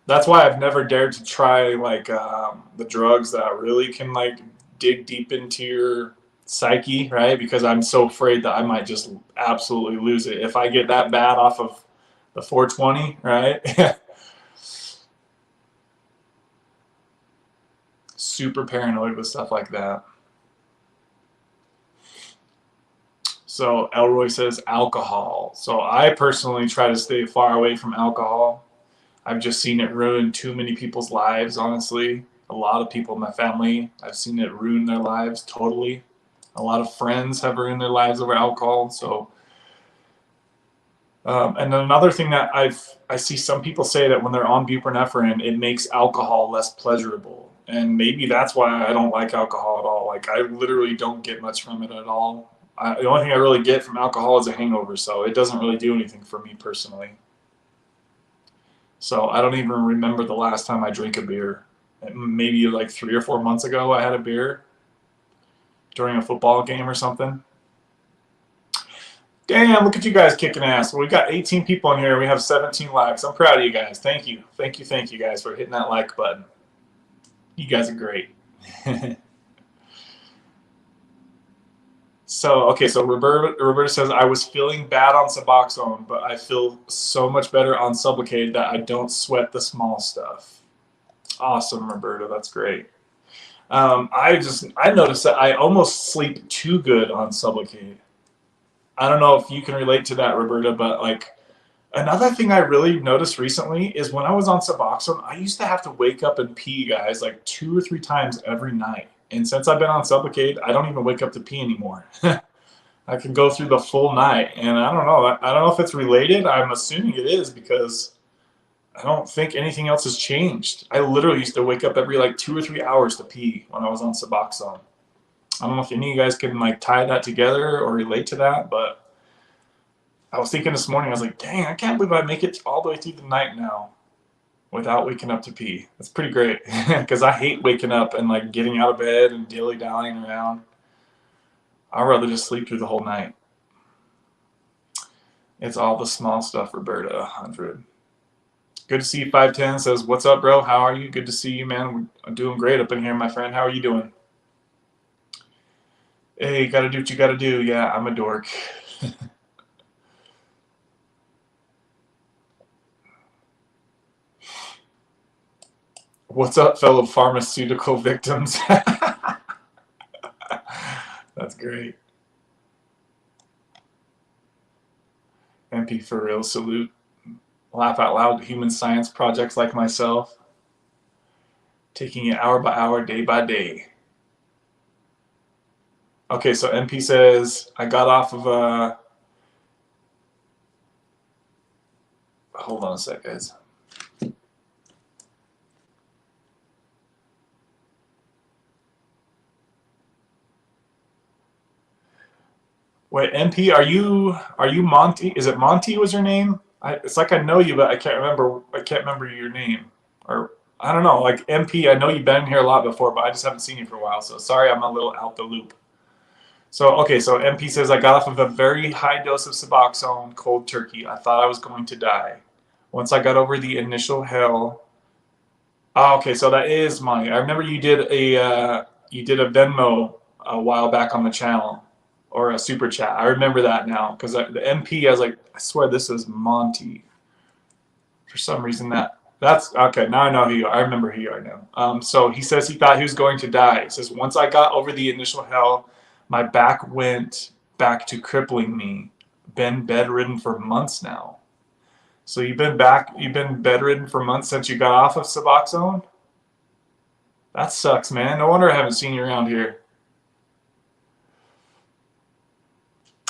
That's why I've never dared to try like the drugs that really can like dig deep into your psyche, right? Because I'm so afraid that I might just absolutely lose it if I get that bad off of the 420, right? Super paranoid with stuff like that. So Elroy says alcohol. So I personally try to stay far away from alcohol. I've just seen it ruin too many people's lives, honestly. A lot of people in my family, I've seen it ruin their lives totally. A lot of friends have ruined their lives over alcohol. So, and another thing that I see some people say that when they're on buprenorphine, it makes alcohol less pleasurable. And maybe that's why I don't like alcohol at all. Like I literally don't get much from it at all. The only thing I really get from alcohol is a hangover. So it doesn't really do anything for me personally. So I don't even remember the last time I drank a beer. Maybe like 3 or 4 months ago I had a beer during a football game or something. Damn, look at you guys kicking ass. Well, we got 18 people in here. We have 17 likes. I'm proud of you guys. Thank you. Thank you guys for hitting that like button. You guys are great. So Roberta says, I was feeling bad on Suboxone, but I feel so much better on Sublocade that I don't sweat the small stuff. Awesome, Roberta. That's great. I noticed that I almost sleep too good on Sublocade. I don't know if you can relate to that, Roberta, but like Another thing I really noticed recently is when I was on Suboxone, I used to have to wake up and pee, guys, like 2 or 3 times every night. And since I've been on Sublocade, I don't even wake up to pee anymore. I can go through the full night, and I don't know. I don't know if it's related. I'm assuming it is because I don't think anything else has changed. I literally used to wake up every like 2 or 3 hours to pee when I was on Suboxone. I don't know if any of you guys can like tie that together or relate to that, but I was thinking this morning, I was like, dang, I can't believe I make it all the way through the night now without waking up to pee. That's pretty great because I hate waking up and like getting out of bed and dilly-dallying around. I'd rather just sleep through the whole night. It's all the small stuff, Roberta, 100. Good to see you, 510 says, what's up, bro? How are you? Good to see you, man. I'm doing great up in here, my friend. How are you doing? Hey, gotta do what you gotta do. Yeah, I'm a dork. What's up, fellow pharmaceutical victims? That's great. MP for real, salute. Laugh out loud, human science projects like myself. Taking it hour by hour, day by day. Okay, so MP says, I got off of hold on a sec, guys. Wait, MP, are you Monty? Is it Monty was your name? It's like I know you, but I can't remember your name. Or I don't know, like MP, I know you've been here a lot before, but I just haven't seen you for a while. So sorry, I'm a little out the loop. So okay, so MP says I got off of a very high dose of Suboxone, cold turkey. I thought I was going to die. Once I got over the initial hell. Oh, okay, so that is Monty. I remember you did a Venmo a while back on the channel. Or a super chat. I remember that now because the MP, I was like, I swear this is Monty. For some reason that's okay. Now I know who you are. I remember who you are now. So he says he thought he was going to die. He says once I got over the initial hell, my back went back to crippling me. Been bedridden for months now. So you've been bedridden for months since you got off of Suboxone? That sucks, man. No wonder I haven't seen you around here.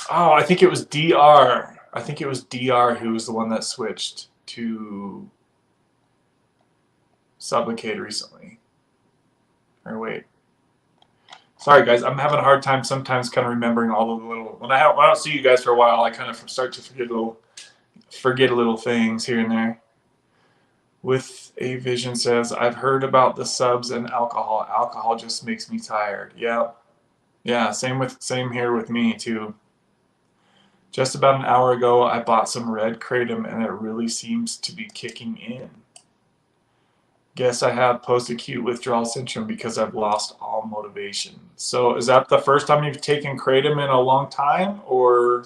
Oh, I think it was DR. I think it was DR who was the one that switched to Sublocade recently. Or wait. Sorry, guys. I'm having a hard time sometimes kind of remembering all of the little... When I don't see you guys for a while, I kind of start to forget little things here and there. With a Vision says, I've heard about the subs and alcohol. Alcohol just makes me tired. Yeah. Yeah, same here with me, too. Just about an hour ago, I bought some red Kratom, and it really seems to be kicking in. Guess I have post-acute withdrawal syndrome because I've lost all motivation. So is that the first time you've taken Kratom in a long time, or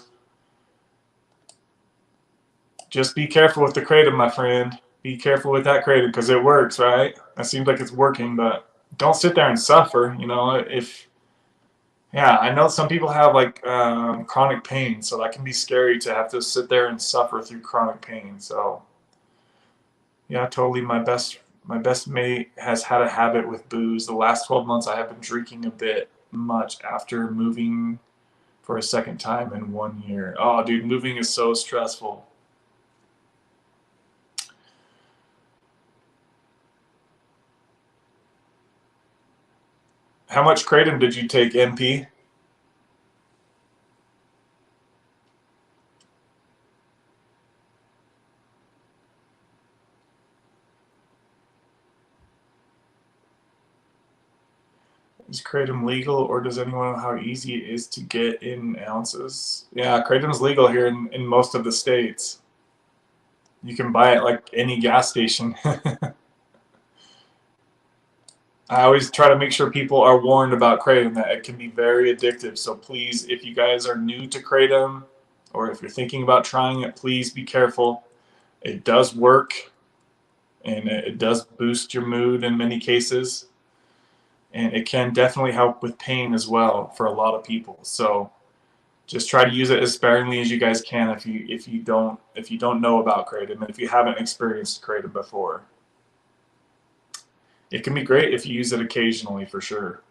just be careful with the Kratom, my friend. Be careful with that Kratom because it works, right? It seems like it's working, but don't sit there and suffer. You know, yeah, I know some people have like chronic pain, so that can be scary to have to sit there and suffer through chronic pain. So, yeah, totally. My best mate has had a habit with booze. The last 12 months, I have been drinking a bit much after moving for a second time in 1 year. Oh, dude, moving is so stressful. How much Kratom did you take, MP? Is Kratom legal, or does anyone know how easy it is to get in ounces? Yeah, Kratom's legal here in most of the states. You can buy it like any gas station. I always try to make sure people are warned about Kratom, that it can be very addictive. So please, if you guys are new to Kratom, or if you're thinking about trying it, please be careful. It does work, and it does boost your mood in many cases. And it can definitely help with pain as well for a lot of people. So Just try to use it as sparingly as you guys can if you don't know about Kratom and if you haven't experienced Kratom before. It can be great if you use it occasionally, for sure.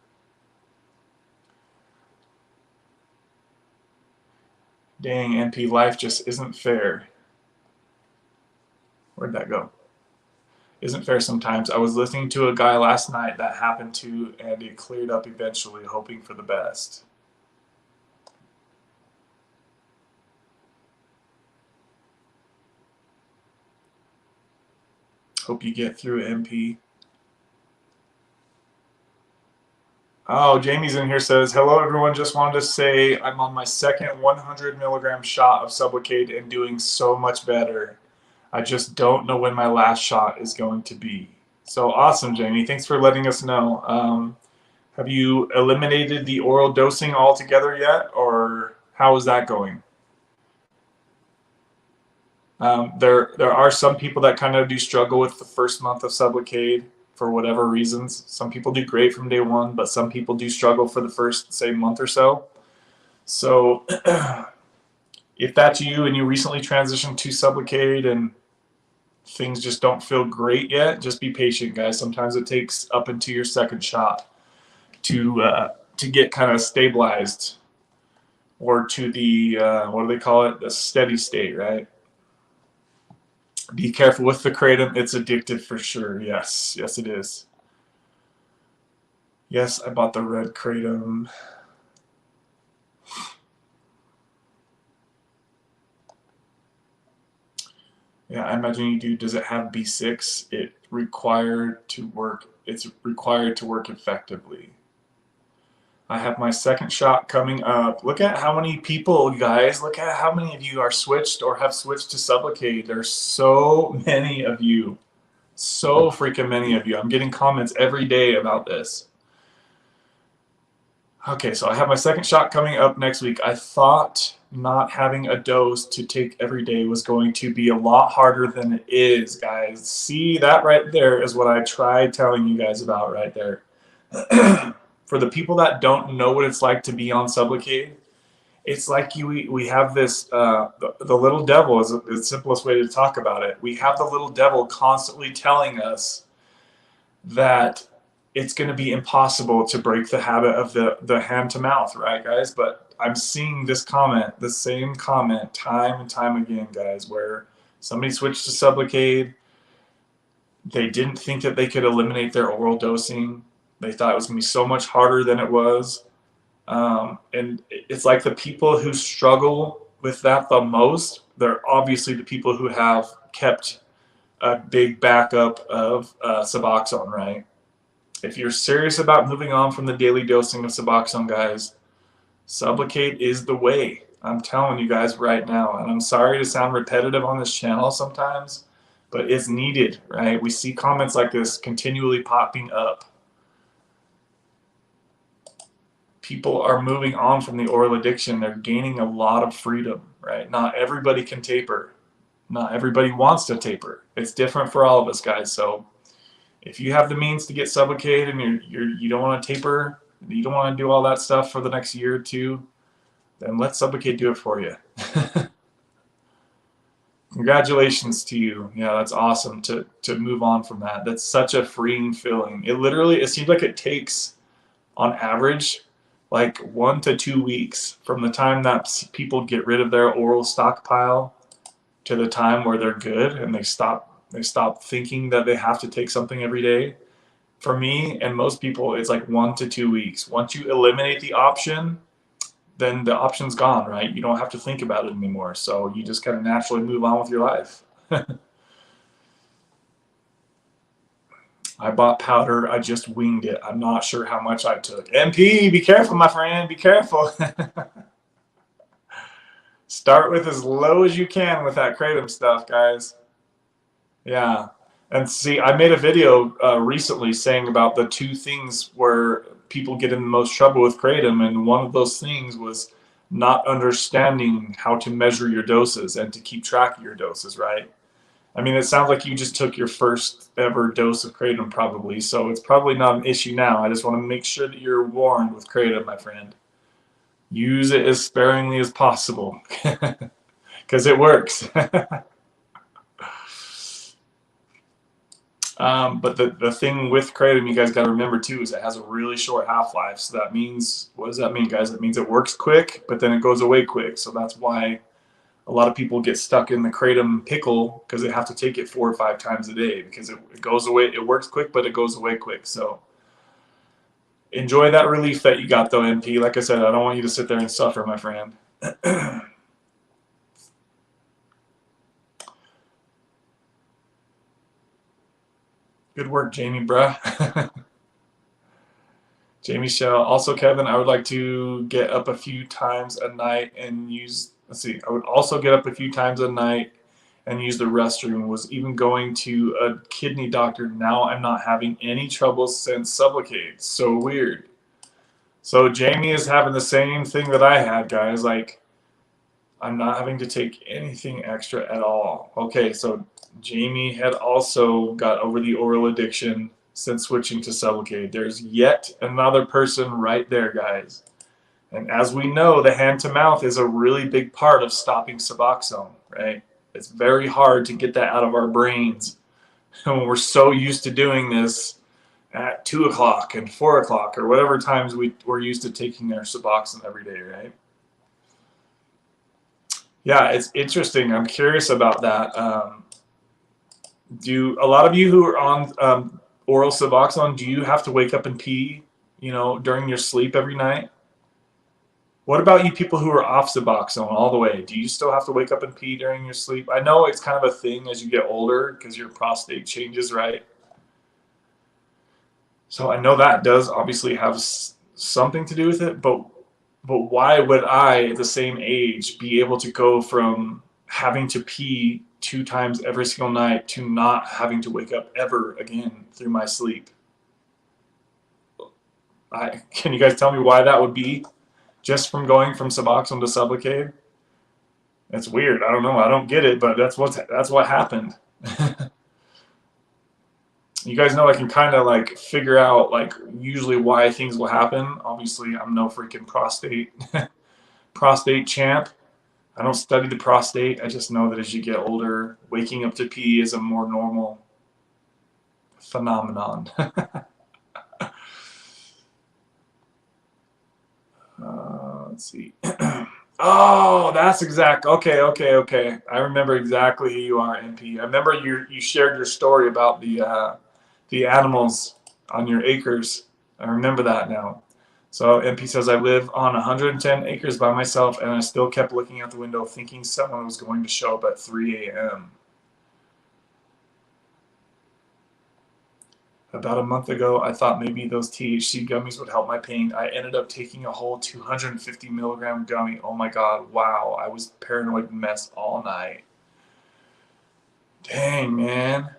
Dang, NP, life just isn't fair. Where'd that go? Isn't fair sometimes. I was listening to a guy last night that happened to, and it cleared up eventually, hoping for the best. Hope you get through it, MP. Oh, Jamie's in here, says, hello everyone, just wanted to say I'm on my second 100 milligram shot of Sublocade and doing so much better. I just don't know when my last shot is going to be. So awesome, Jamie. Thanks for letting us know. Have you eliminated the oral dosing altogether yet, or how is that going? There are some people that kind of do struggle with the first month of Sublocade for whatever reasons. Some people do great from day one, but some people do struggle for the first, say, month or so. So if that's you and you recently transitioned to Sublocade and things just don't feel great yet, just be patient, guys. Sometimes it takes up into your second shot to get kind of stabilized, or to the what do they call it, the steady state, right? Be careful with the Kratom. It's addictive for sure. Yes, yes it is. Yes, I bought the red Kratom. Yeah, I imagine you do. Does it have B6? It's required to work effectively. I have my second shot coming up. Look at how many people, guys. Look at how many of you are switched or have switched to Sublocade. There's so many of you. So freaking many of you. I'm getting comments every day about this. Okay, so I have my second shot coming up next week. I thought not having a dose to take every day was going to be a lot harder than it is, guys. See, that right there is what I tried telling you guys about right there. For the people that don't know what it's like to be on Sublocade, it's like we have this, the little devil is the simplest way to talk about it. We have the little devil constantly telling us that it's going to be impossible to break the habit of the hand to mouth, right, guys? But I'm seeing this comment, the same comment, time and time again, guys, where somebody switched to Sublocade. They didn't think that they could eliminate their oral dosing. They thought it was going to be so much harder than it was. And it's like the people who struggle with that the most, they're obviously the people who have kept a big backup of Suboxone, right? If you're serious about moving on from the daily dosing of Suboxone, guys, Sublocade is the way. I'm telling you guys right now. And I'm sorry to sound repetitive on this channel sometimes, but it's needed, right? We see comments like this continually popping up. People are moving on from the oral addiction. They're gaining a lot of freedom, right? Not everybody can taper. Not everybody wants to taper. It's different for all of us, guys. So if you have the means to get Sublocade and you don't want to taper, you don't want to do all that stuff for the next year or two, then let Sublocade do it for you. Congratulations to you. Yeah, that's awesome to move on from that. That's such a freeing feeling. It seems like it takes, on average, like 1 to 2 weeks from the time that people get rid of their oral stockpile to the time where they're good and they stop thinking that they have to take something every day. For me and most people, it's like 1 to 2 weeks. Once you eliminate the option, then the option's gone, right? You don't have to think about it anymore. So you just kind of naturally move on with your life. I bought powder. I just winged it. I'm not sure how much I took. MP, be careful, my friend. Be careful. Start with as low as you can with that Kratom stuff, guys. Yeah. And see, I made a video recently saying about the 2 things where people get in the most trouble with Kratom, and one of those things was not understanding how to measure your doses and to keep track of your doses, right? I mean, it sounds like you just took your first ever dose of Kratom probably, so it's probably not an issue now. I just want to make sure that you're warned with Kratom, my friend. Use it as sparingly as possible because it works. But the thing with Kratom, you guys got to remember too, is it has a really short half-life. So that means, what does that mean, guys? It means it works quick, but then it goes away quick. So that's why a lot of people get stuck in the Kratom pickle, because they have to take it 4 or 5 times a day, because it goes away. It works quick, but it goes away quick. So enjoy that relief that you got, though, MP. Like I said, I don't want you to sit there and suffer, my friend. Good work, Jamie, bruh. Jamie Shell. Also, Kevin, I would like to get up a few times a night and use, let's see, I would also get up a few times a night and use the restroom. Was even going to a kidney doctor. Now I'm not having any trouble since Sublocade. So weird. So Jamie is having the same thing that I had, guys. Like, I'm not having to take anything extra at all. Okay, so Jamie had also got over the oral addiction since switching to Sublocade. There's yet another person right there, guys. And as we know, the hand-to-mouth is a really big part of stopping Suboxone, right? It's very hard to get that out of our brains when we're so used to doing this at 2 o'clock and 4 o'clock or whatever times we're used to taking our Suboxone every day, right? Yeah, it's interesting. I'm curious about that. Do a lot of you who are on oral Suboxone, do you have to wake up and pee, during your sleep every night? What about you people who are off Suboxone all the way? Do you still have to wake up and pee during your sleep? I know it's kind of a thing as you get older because your prostate changes, right? So I know that does obviously have something to do with it, but why would I, at the same age, be able to go from having to pee 2 times every single night to not having to wake up ever again through my sleep? Can you guys tell me why that would be? Just from going from Suboxone to Sublocade? It's weird. I don't know. I don't get it, but that's what happened. You guys know I can kind of like figure out like usually why things will happen. Obviously, I'm no freaking prostate champ. I don't study the prostate. I just know that as you get older, waking up to pee is a more normal phenomenon. Let's see. Oh, that's exact. Okay. I remember exactly who you are, MP. I remember you shared your story about the animals on your acres. I remember that now. So MP says, I live on 110 acres by myself, and I still kept looking out the window thinking someone was going to show up at 3 a.m. About a month ago, I thought maybe those THC gummies would help my pain. I ended up taking a whole 250 milligram gummy. Oh my God, wow. I was a paranoid mess all night. Dang, man.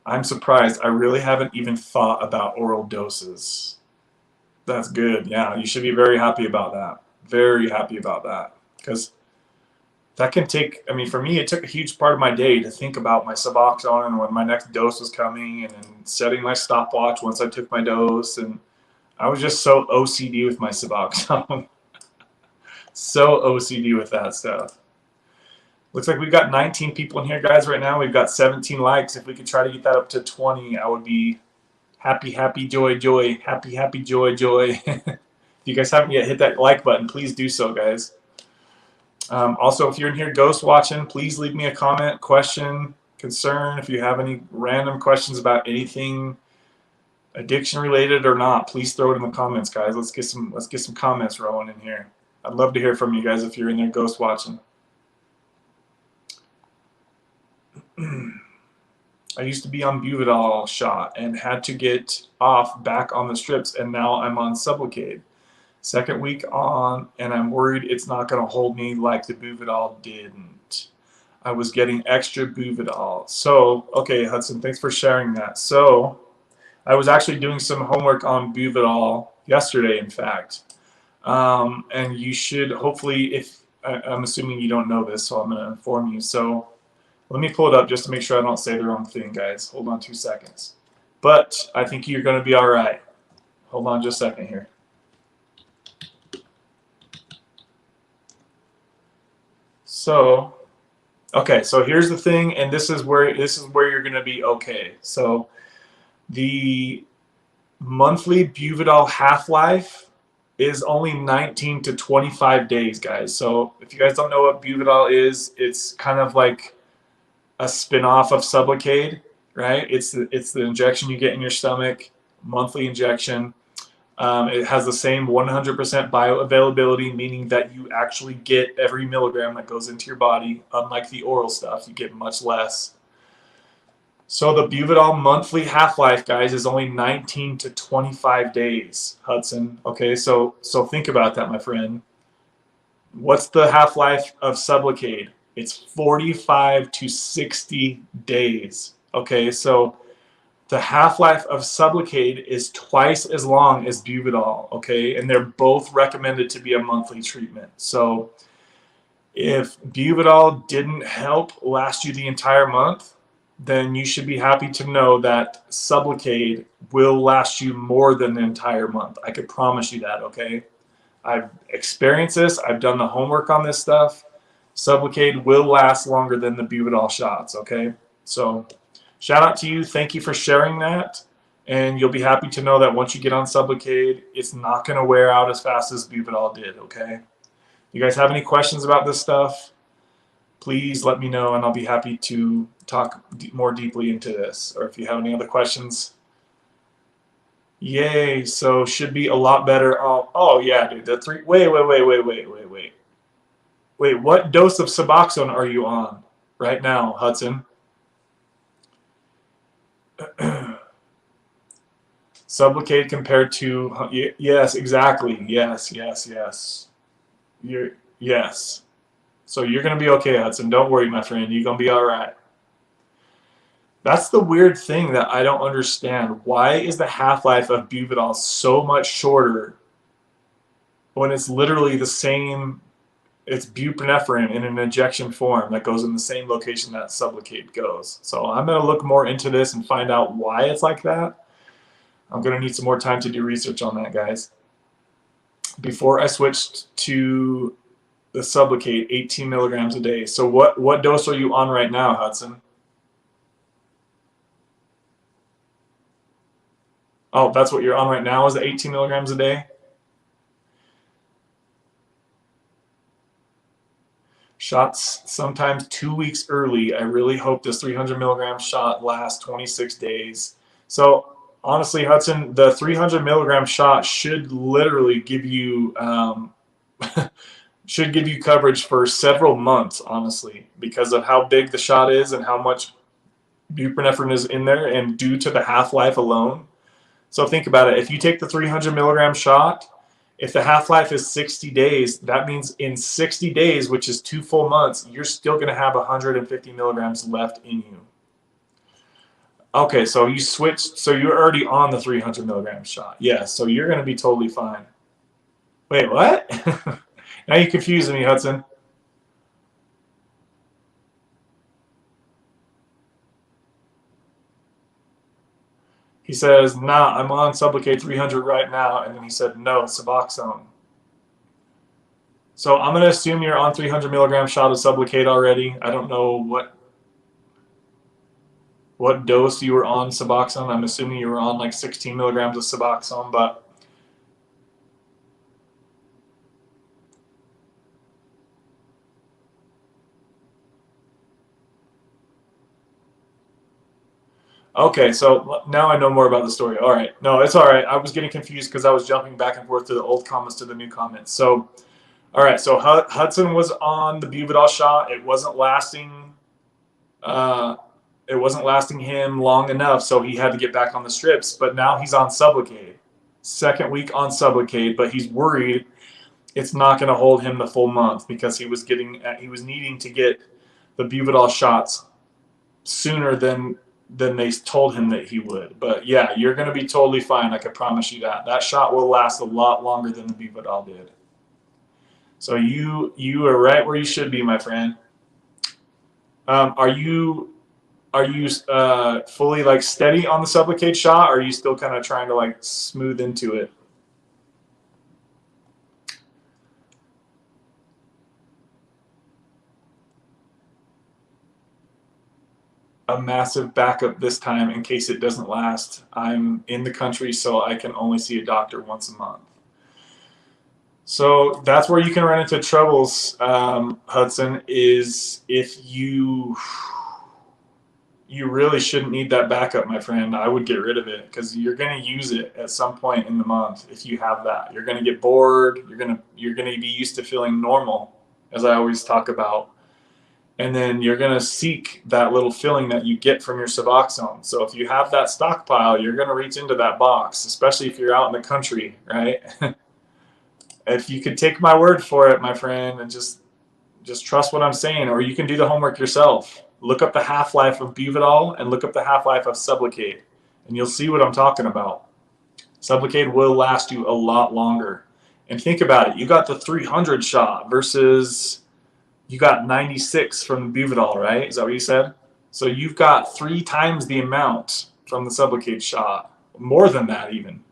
I'm surprised. I really haven't even thought about oral doses. That's good. Yeah, you should be very happy about that. Very happy about that. Because that can take, I mean, for me, it took a huge part of my day to think about my Suboxone and when my next dose was coming and then setting my stopwatch once I took my dose. And I was just so OCD with my Suboxone. So OCD with that stuff. Looks like we've got 19 people in here, guys, right now. We've got 17 likes. If we could try to get that up to 20, I would be happy, joy. Happy, joy. If you guys haven't yet hit that like button, please do so, guys. Also, if you're in here ghost watching, please leave me a comment, question, concern. If you have any random questions about anything addiction related or not, please throw it in the comments, guys. Let's get some comments rolling in here. I'd love to hear from you guys if you're in there ghost watching. I used to be on Buvidal shot and had to get off back on the strips, and now I'm on Sublocade. Second week on, and I'm worried it's not going to hold me like the Buvidal didn't. I was getting extra Buvidal. So, okay, Hudson, thanks for sharing that. So, I was actually doing some homework on Buvidal yesterday, in fact. And you should hopefully, if I'm assuming you don't know this, so I'm going to inform you. So, let me pull it up just to make sure I don't say the wrong thing, guys. Hold on 2 seconds. but I think you're going to be all right. Hold on just a second here. So, okay, so here's the thing, and this is where you're going to be okay. So, the monthly Buvidal half-life is only 19 to 25 days, guys. So, if you guys don't know what Buvidal is, it's kind of like a spin-off of Sublocade, right? It's the injection you get in your stomach, monthly injection. It has the same 100% bioavailability, meaning that you actually get every milligram that goes into your body. Unlike the oral stuff, you get much less. So the Buvidal monthly half-life, guys, is only 19 to 25 days, Hudson. Okay, so think about that, my friend. What's the half-life of Sublocade? It's 45 to 60 days. Okay, so the half-life of Sublocade is twice as long as Buvidal, okay? And they're both recommended to be a monthly treatment. So if Buvidal didn't help last you the entire month, then you should be happy to know that Sublocade will last you more than the entire month. I could promise you that, okay? I've experienced this. I've done the homework on this stuff. Sublocade will last longer than the Buvidal shots, okay? So shout out to you. Thank you for sharing that. And you'll be happy to know that once you get on Sublocade, it's not going to wear out as fast as Buvidal did, okay? You guys have any questions about this stuff? Please let me know, and I'll be happy to talk more deeply into this. Or if you have any other questions. Yay, so should be a lot better. Oh yeah, dude. Wait. Wait, what dose of Suboxone are you on right now, Hudson? Sublocade compared to, yes, exactly. Yes. Yes. So you're going to be okay, Hudson. Don't worry, my friend. You're going to be all right. That's the weird thing that I don't understand. Why is the half-life of Buvidal so much shorter when it's literally the same? It's buprenorphine in an injection form that goes in the same location that Sublocade goes. So I'm going to look more into this and find out why it's like that. I'm going to need some more time to do research on that, guys. Before I switched to the Sublocade, 18 milligrams a day. So what dose are you on right now, Hudson? Oh, that's what you're on right now, is the 18 milligrams a day? Shots sometimes 2 weeks early. I really hope this 300 milligram shot lasts 26 days. So honestly, Hudson, the 300 milligram shot should literally give you should give you coverage for several months, honestly, because of how big the shot is and how much buprenorphine is in there, and due to the half-life alone. So think about it. If you take the 300 milligram shot, if the half-life is 60 days, that means in 60 days, which is 2 full months, you're still going to have 150 milligrams left in you. Okay, so you switched. So you're already on the 300 milligram shot. Yeah, so you're going to be totally fine. Wait, what? Now you're confusing me, Hudson. He says, nah, I'm on Sublocade 300 right now. And then he said, no, Suboxone. So I'm going to assume you're on 300 milligram shot of Sublocade already. I don't know what dose you were on Suboxone. I'm assuming you were on like 16 milligrams of Suboxone, but okay, so now I know more about the story. All right. No, it's all right. I was getting confused because I was jumping back and forth to the old comments to the new comments. So, all right. So Hudson was on the Buvidal shot. It wasn't lasting. It wasn't lasting him long enough, so he had to get back on the strips. But now he's on Sublocade, second week on Sublocade. But he's worried it's not going to hold him the full month because he was needing to get the Buvidal shots sooner than they told him that he would. But yeah, you're going to be totally fine. I can promise you that. That shot will last a lot longer than the Buvidal did. So you are right where you should be, my friend. Are you Are you fully like steady on the Sublocade shot, or are you still kind of trying to like smooth into it? A massive backup this time in case it doesn't last. I'm in the country, so I can only see a doctor once a month. So that's where you can run into troubles, Hudson, is if you really shouldn't need that backup, my friend. I would get rid of it because you're going to use it at some point in the month. If you have that, you're going to get bored. You're going to be used to feeling normal, as I always talk about. And then you're going to seek that little feeling that you get from your Suboxone. So if you have that stockpile, you're going to reach into that box, especially if you're out in the country, right? If you could take my word for it, my friend, and just trust what I'm saying, or you can do the homework yourself. Look up the half-life of Buvidal and look up the half-life of Sublocade, and you'll see what I'm talking about. Sublocade will last you a lot longer. And think about it. You got the 300 shot versus you got 96 from the Buvidal, right? Is that what you said? So you've got 3 times the amount from the Sublocade shot, more than that even,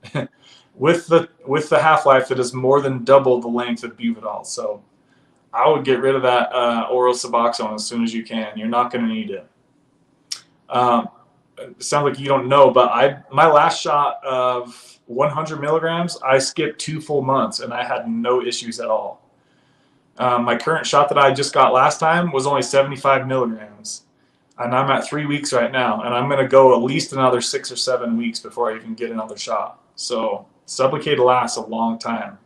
with the half-life that is more than double the length of Buvidal. So I would get rid of that oral Suboxone as soon as you can. You're not going to need it. It sounds like you don't know, but my last shot of 100 milligrams, I skipped 2 full months, and I had no issues at all. My current shot that I just got last time was only 75 milligrams, and I'm at 3 weeks right now, and I'm going to go at least another 6 or 7 weeks before I even get another shot. So Sublocade lasts a long time.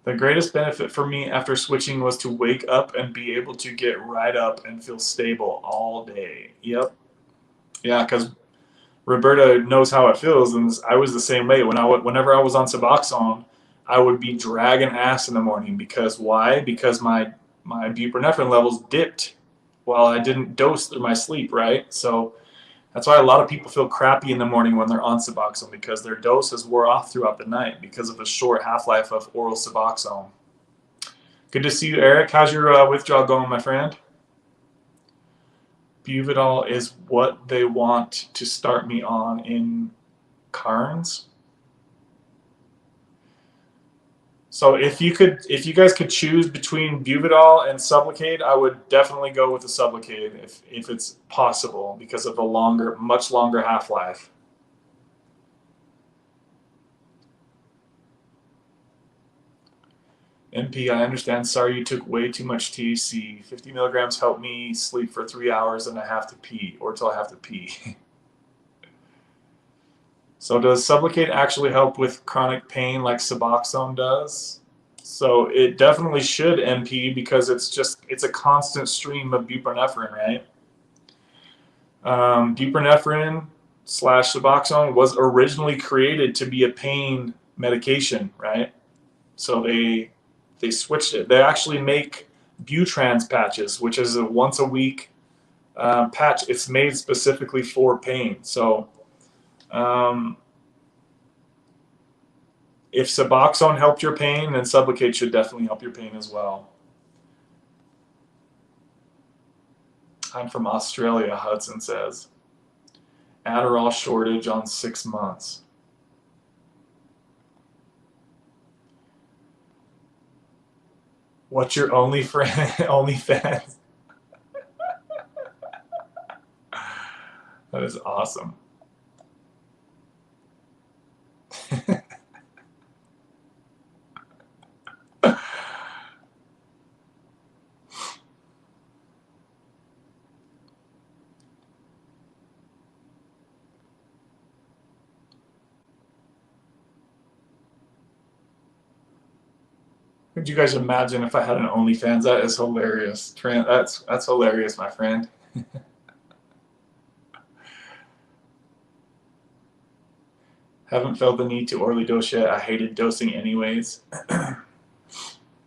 The greatest benefit for me after switching was to wake up and be able to get right up and feel stable all day. Yep. Yeah, because Roberta knows how it feels, and I was the same way. Whenever I was on Suboxone, I would be dragging ass in the morning. Because why? Because my buprenorphine levels dipped while I didn't dose through my sleep, right? So that's why a lot of people feel crappy in the morning when they're on Suboxone, because their doses wore off throughout the night because of the short half-life of oral Suboxone. Good to see you, Eric. How's your withdrawal going, my friend? Buvidal is what they want to start me on in Carnes. So if you guys could choose between Buvidal and Sublocade, I would definitely go with the Sublocade if it's possible, because of the much longer half-life. MP, I understand. Sorry you took way too much THC. 50 milligrams helped me sleep for 3 hours and I have to pee, or till I have to pee. So does Sublocade actually help with chronic pain like Suboxone does? So it definitely should, MP, because it's a constant stream of buprenorphine, right? Buprenorphine / Suboxone was originally created to be a pain medication, right? So they switched it. They actually make Butrans patches, which is a once a week patch. It's made specifically for pain. So if Suboxone helped your pain, then Sublocade should definitely help your pain as well. I'm from Australia, Hudson says. Adderall shortage on 6 months. What's your OnlyFans? That is awesome. Could you guys imagine if I had an OnlyFans? That is hilarious. That's hilarious, my friend. Haven't felt the need to orally dose yet. I hated dosing anyways.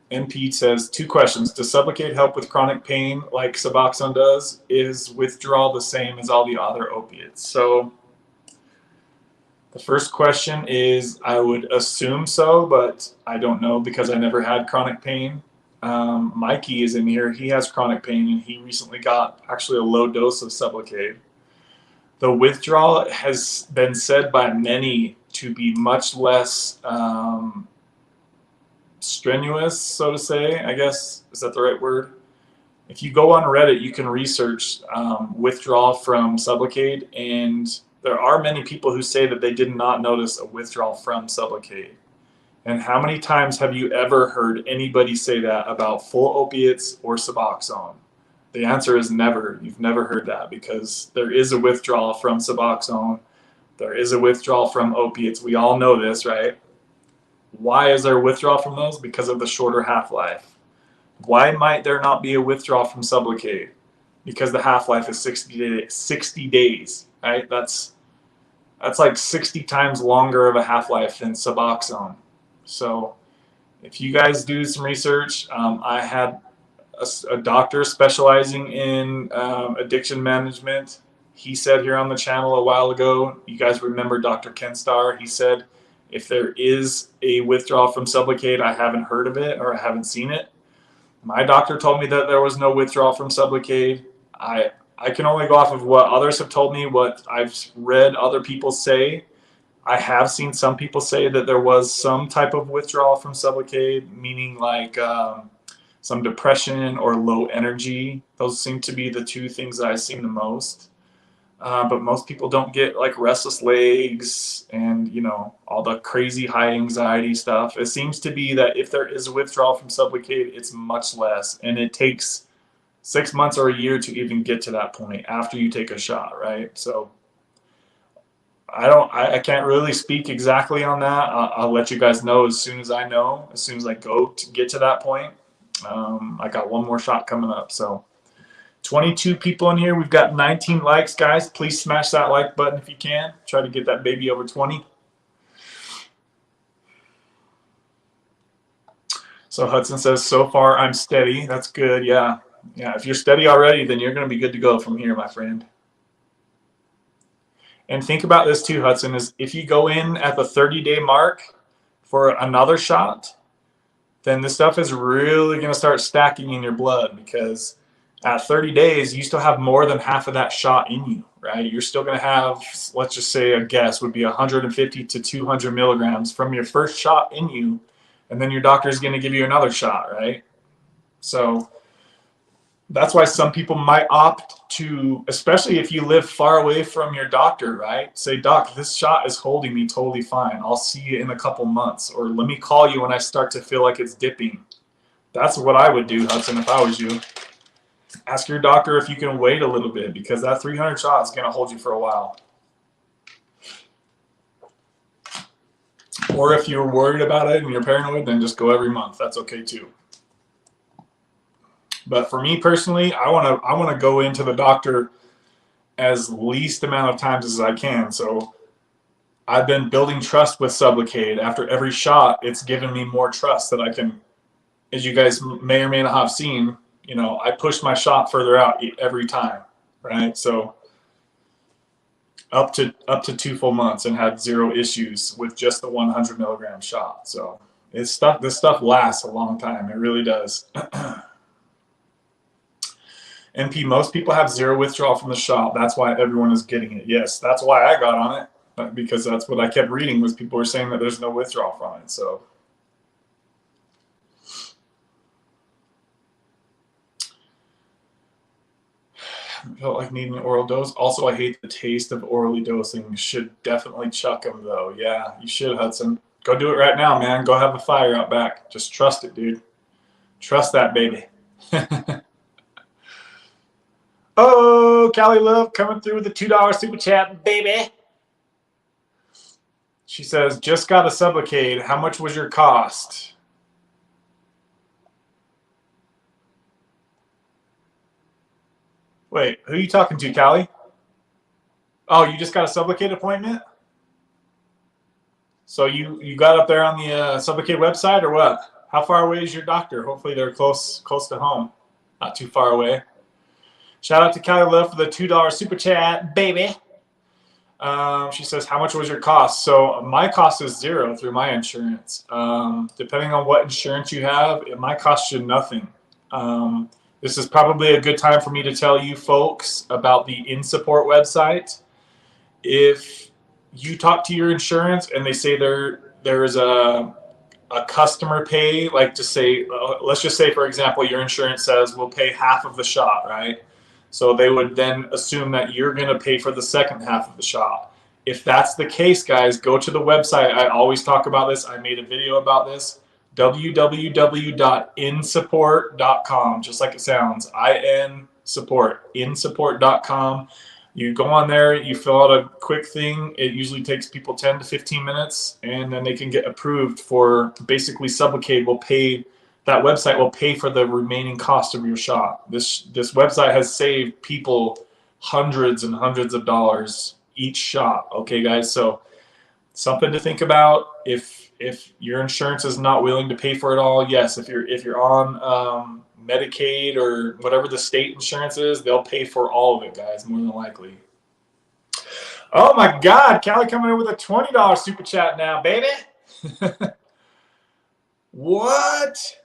MP says, 2 questions. Does Sublocade help with chronic pain like Suboxone does? Is withdrawal the same as all the other opiates? So The first question is, I would assume so, but I don't know because I never had chronic pain. Mikey is in here. He has chronic pain, and he recently got actually a low dose of Sublocade. The withdrawal has been said by many to be much less strenuous, so to say, I guess. Is that the right word? If you go on Reddit, you can research withdrawal from Sublocade, and there are many people who say that they did not notice a withdrawal from Sublocade. And how many times have you ever heard anybody say that about full opiates or Suboxone? The answer is never. You've never heard that, because there is a withdrawal from Suboxone. There is a withdrawal from opiates. We all know this, right? Why is there a withdrawal from those? Because of the shorter half-life. Why might there not be a withdrawal from Sublocade? Because the half-life is 60 days, right? That's like 60 times longer of a half-life than Suboxone. So if you guys do some research, I had a doctor specializing in addiction management. He said here on the channel a while ago, you guys remember Dr. Ken Starr, he said, if there is a withdrawal from Sublocade, I haven't heard of it or I haven't seen it. My doctor told me that there was no withdrawal from Sublocade. I can only go off of what others have told me, what I've read other people say. I have seen some people say that there was some type of withdrawal from Sublocade, meaning like some depression or low energy. Those seem to be the two things that I've seen the most. But most people don't get like restless legs and, you know, all the crazy high anxiety stuff. It seems to be that if there is a withdrawal from Sublocade, it's much less. And it takes 6 months or a year to even get to that point after you take a shot, right? So I can't really speak exactly on that. I'll let you guys know as soon as I know, as soon as I go to get to that point. I got one more shot coming up, so 22 people in here. We've got 19 likes, guys. Please smash that like button if you can. Try to get that baby over 20. So Hudson says, so far I'm steady. That's good. Yeah. Yeah. If you're steady already, then you're going to be good to go from here, my friend. And think about this too, Hudson, is if you go in at the 30-day mark for another shot, then this stuff is really going to start stacking in your blood, because at 30 days, you still have more than half of that shot in you, right? You're still going to have, let's just say a guess would be 150 to 200 milligrams from your first shot in you, and then your doctor is going to give you another shot, right? So that's why some people might opt to, especially if you live far away from your doctor, right? Say, doc, this shot is holding me totally fine. I'll see you in a couple months, or let me call you when I start to feel like it's dipping. That's what I would do, Hudson, if I was you. Ask your doctor if you can wait a little bit, because that 300 shot is going to hold you for a while. Or if you're worried about it and you're paranoid, then just go every month. That's okay too. But for me personally, I want to go into the doctor as least amount of times as I can. So I've been building trust with Sublocade. After every shot, it's given me more trust that I can, as you guys may or may not have seen, you know, I push my shot further out every time, right? So up to 2 full months, and had 0 issues with just the 100 milligram shot. So this stuff lasts a long time. It really does. NP, most people have 0 withdrawal from the shot. That's why everyone is getting it. Yes, that's why I got on it, because that's what I kept reading, was people were saying that there's no withdrawal from it. So felt like needing an oral dose. Also, I hate the taste of orally dosing. Should definitely chuck them though. Yeah, you should, Hudson. Go do it right now, man. Go have a fire out back. Just trust it, dude. Trust that baby. Oh, Callie Love coming through with the $2 super chat, baby. She says, just got a Sublocade. How much was your cost? Wait, who are you talking to, Callie? Oh, you just got a Sublocade appointment? So you got up there on the Sublocade website, or what? How far away is your doctor? Hopefully they're close to home. Not too far away. Shout out to Callie Love for the $2 super chat, baby. She says, how much was your cost? So my cost is $0 through my insurance. Depending on what insurance you have, it might cost you nothing. This is probably a good time for me to tell you folks about the InSupport website. If you talk to your insurance and they say there's a customer pay, like to say, let's just say, for example, your insurance says we'll pay half of the shot, right? So they would then assume that you're going to pay for the second half of the shot. If that's the case, guys, go to the website. I always talk about this. I made a video about this. www.insupport.com, just like it sounds. IN support, insupport.com. You go on there, you fill out a quick thing. It usually takes people 10 to 15 minutes, and then they can get approved for basically Sublocade will pay. That website will pay for the remaining cost of your shot. This website has saved people hundreds and hundreds of dollars each shot. Okay, guys, so something to think about. If your insurance is not willing to pay for it all, yes, if you're on Medicaid or whatever the state insurance is, they'll pay for all of it, guys, more than likely. Oh my God, Callie coming in with a $20 super chat now, baby. What?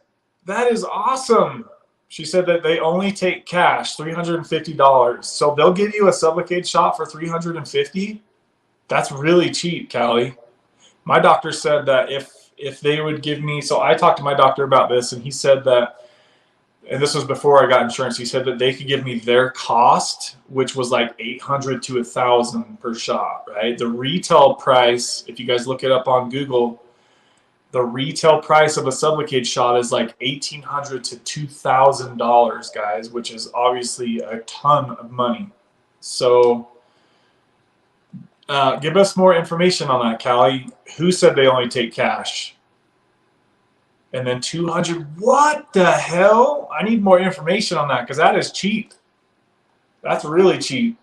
That is awesome. She said that they only take cash, $350. So they'll give you a Sublocade shot for $350. That's really cheap, Callie. My doctor said that if they would give me, so I talked to my doctor about this, and he said that, and this was before I got insurance, he said that they could give me their cost, which was like $800 to $1,000 per shot, right? The retail price, if you guys look it up on Google, the retail price of a Sublocade shot is like $1,800 to $2,000, guys, which is obviously a ton of money. So give us more information on that, Callie. Who said they only take cash? And then $200. What the hell? I need more information on that because that is cheap. That's really cheap.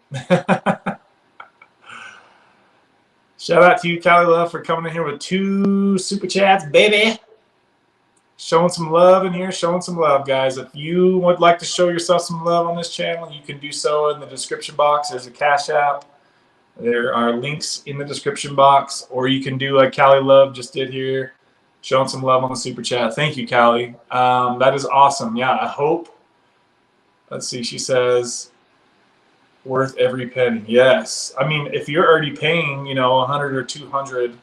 Shout out to you, Callie Love, for coming in here with 2 super chats, baby. Showing some love in here, showing some love, guys. If you would like to show yourself some love on this channel, you can do so in the description box. There's a Cash App. There are links in the description box, or you can do like Callie Love just did here, showing some love on the super chat. Thank you, Callie. That is awesome. Yeah, I hope. Let's see. She says, worth every penny. Yes. I mean, if you're already paying, $100 or $200,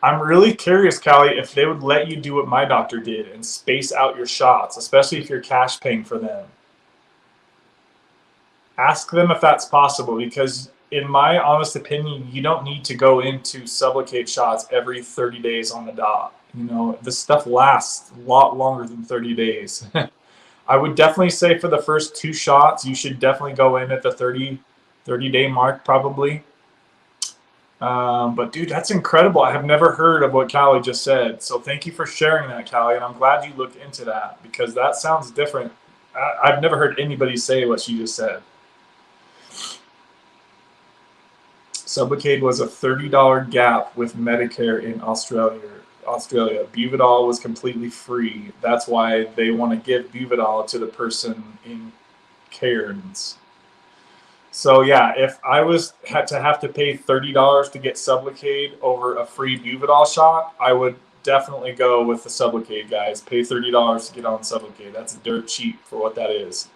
I'm really curious, Callie, if they would let you do what my doctor did and space out your shots, especially if you're cash paying for them. Ask them if that's possible, because in my honest opinion, you don't need to go into Sublocade shots every 30 days on the dot. This stuff lasts a lot longer than 30 days. I would definitely say for the first 2 shots, you should definitely go in at the 30-day mark probably. But dude, that's incredible. I have never heard of what Callie just said. So thank you for sharing that, Callie. And I'm glad you looked into that because that sounds different. I've never heard anybody say what she just said. Sublocade was a $30 gap with Medicare in Australia. Buvidal was completely free. That's why they want to give Buvidal to the person in Cairns. So yeah, if I had to pay $30 to get Sublocade over a free Buvidal shot, I would definitely go with the Sublocade, guys. Pay $30 to get on Sublocade. That's dirt cheap for what that is.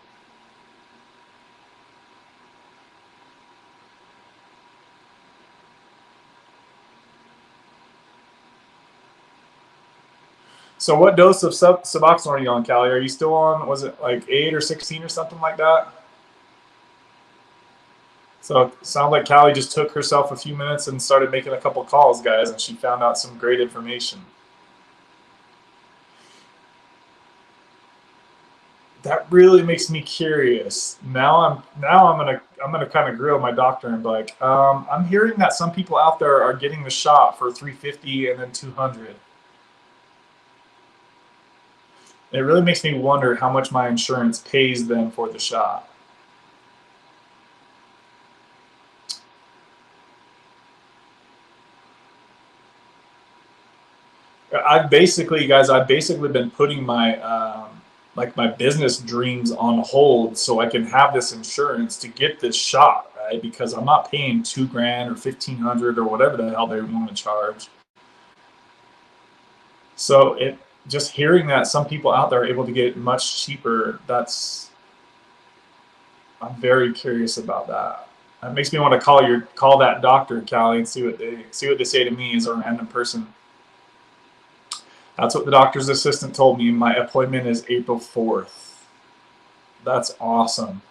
So what dose of Suboxone are you on, Callie? Are you still on, was it like 8 or 16 or something like that? So it sounds like Callie just took herself a few minutes and started making a couple calls, guys, and she found out some great information. That really makes me curious. Now I'm gonna kind of grill my doctor and be like, I'm hearing that some people out there are getting the shot for $350 and then $200. It really makes me wonder how much my insurance pays them for the shot. I've basically been putting my my business dreams on hold so I can have this insurance to get this shot, right? Because I'm not paying $2,000 or $1,500 or whatever the hell they want to charge. So just hearing that some people out there are able to get it much cheaper, I'm very curious about that. It makes me want to call that doctor, Callie, and see what they say to me as a random person. That's what the doctor's assistant told me. My appointment is April 4th. That's awesome.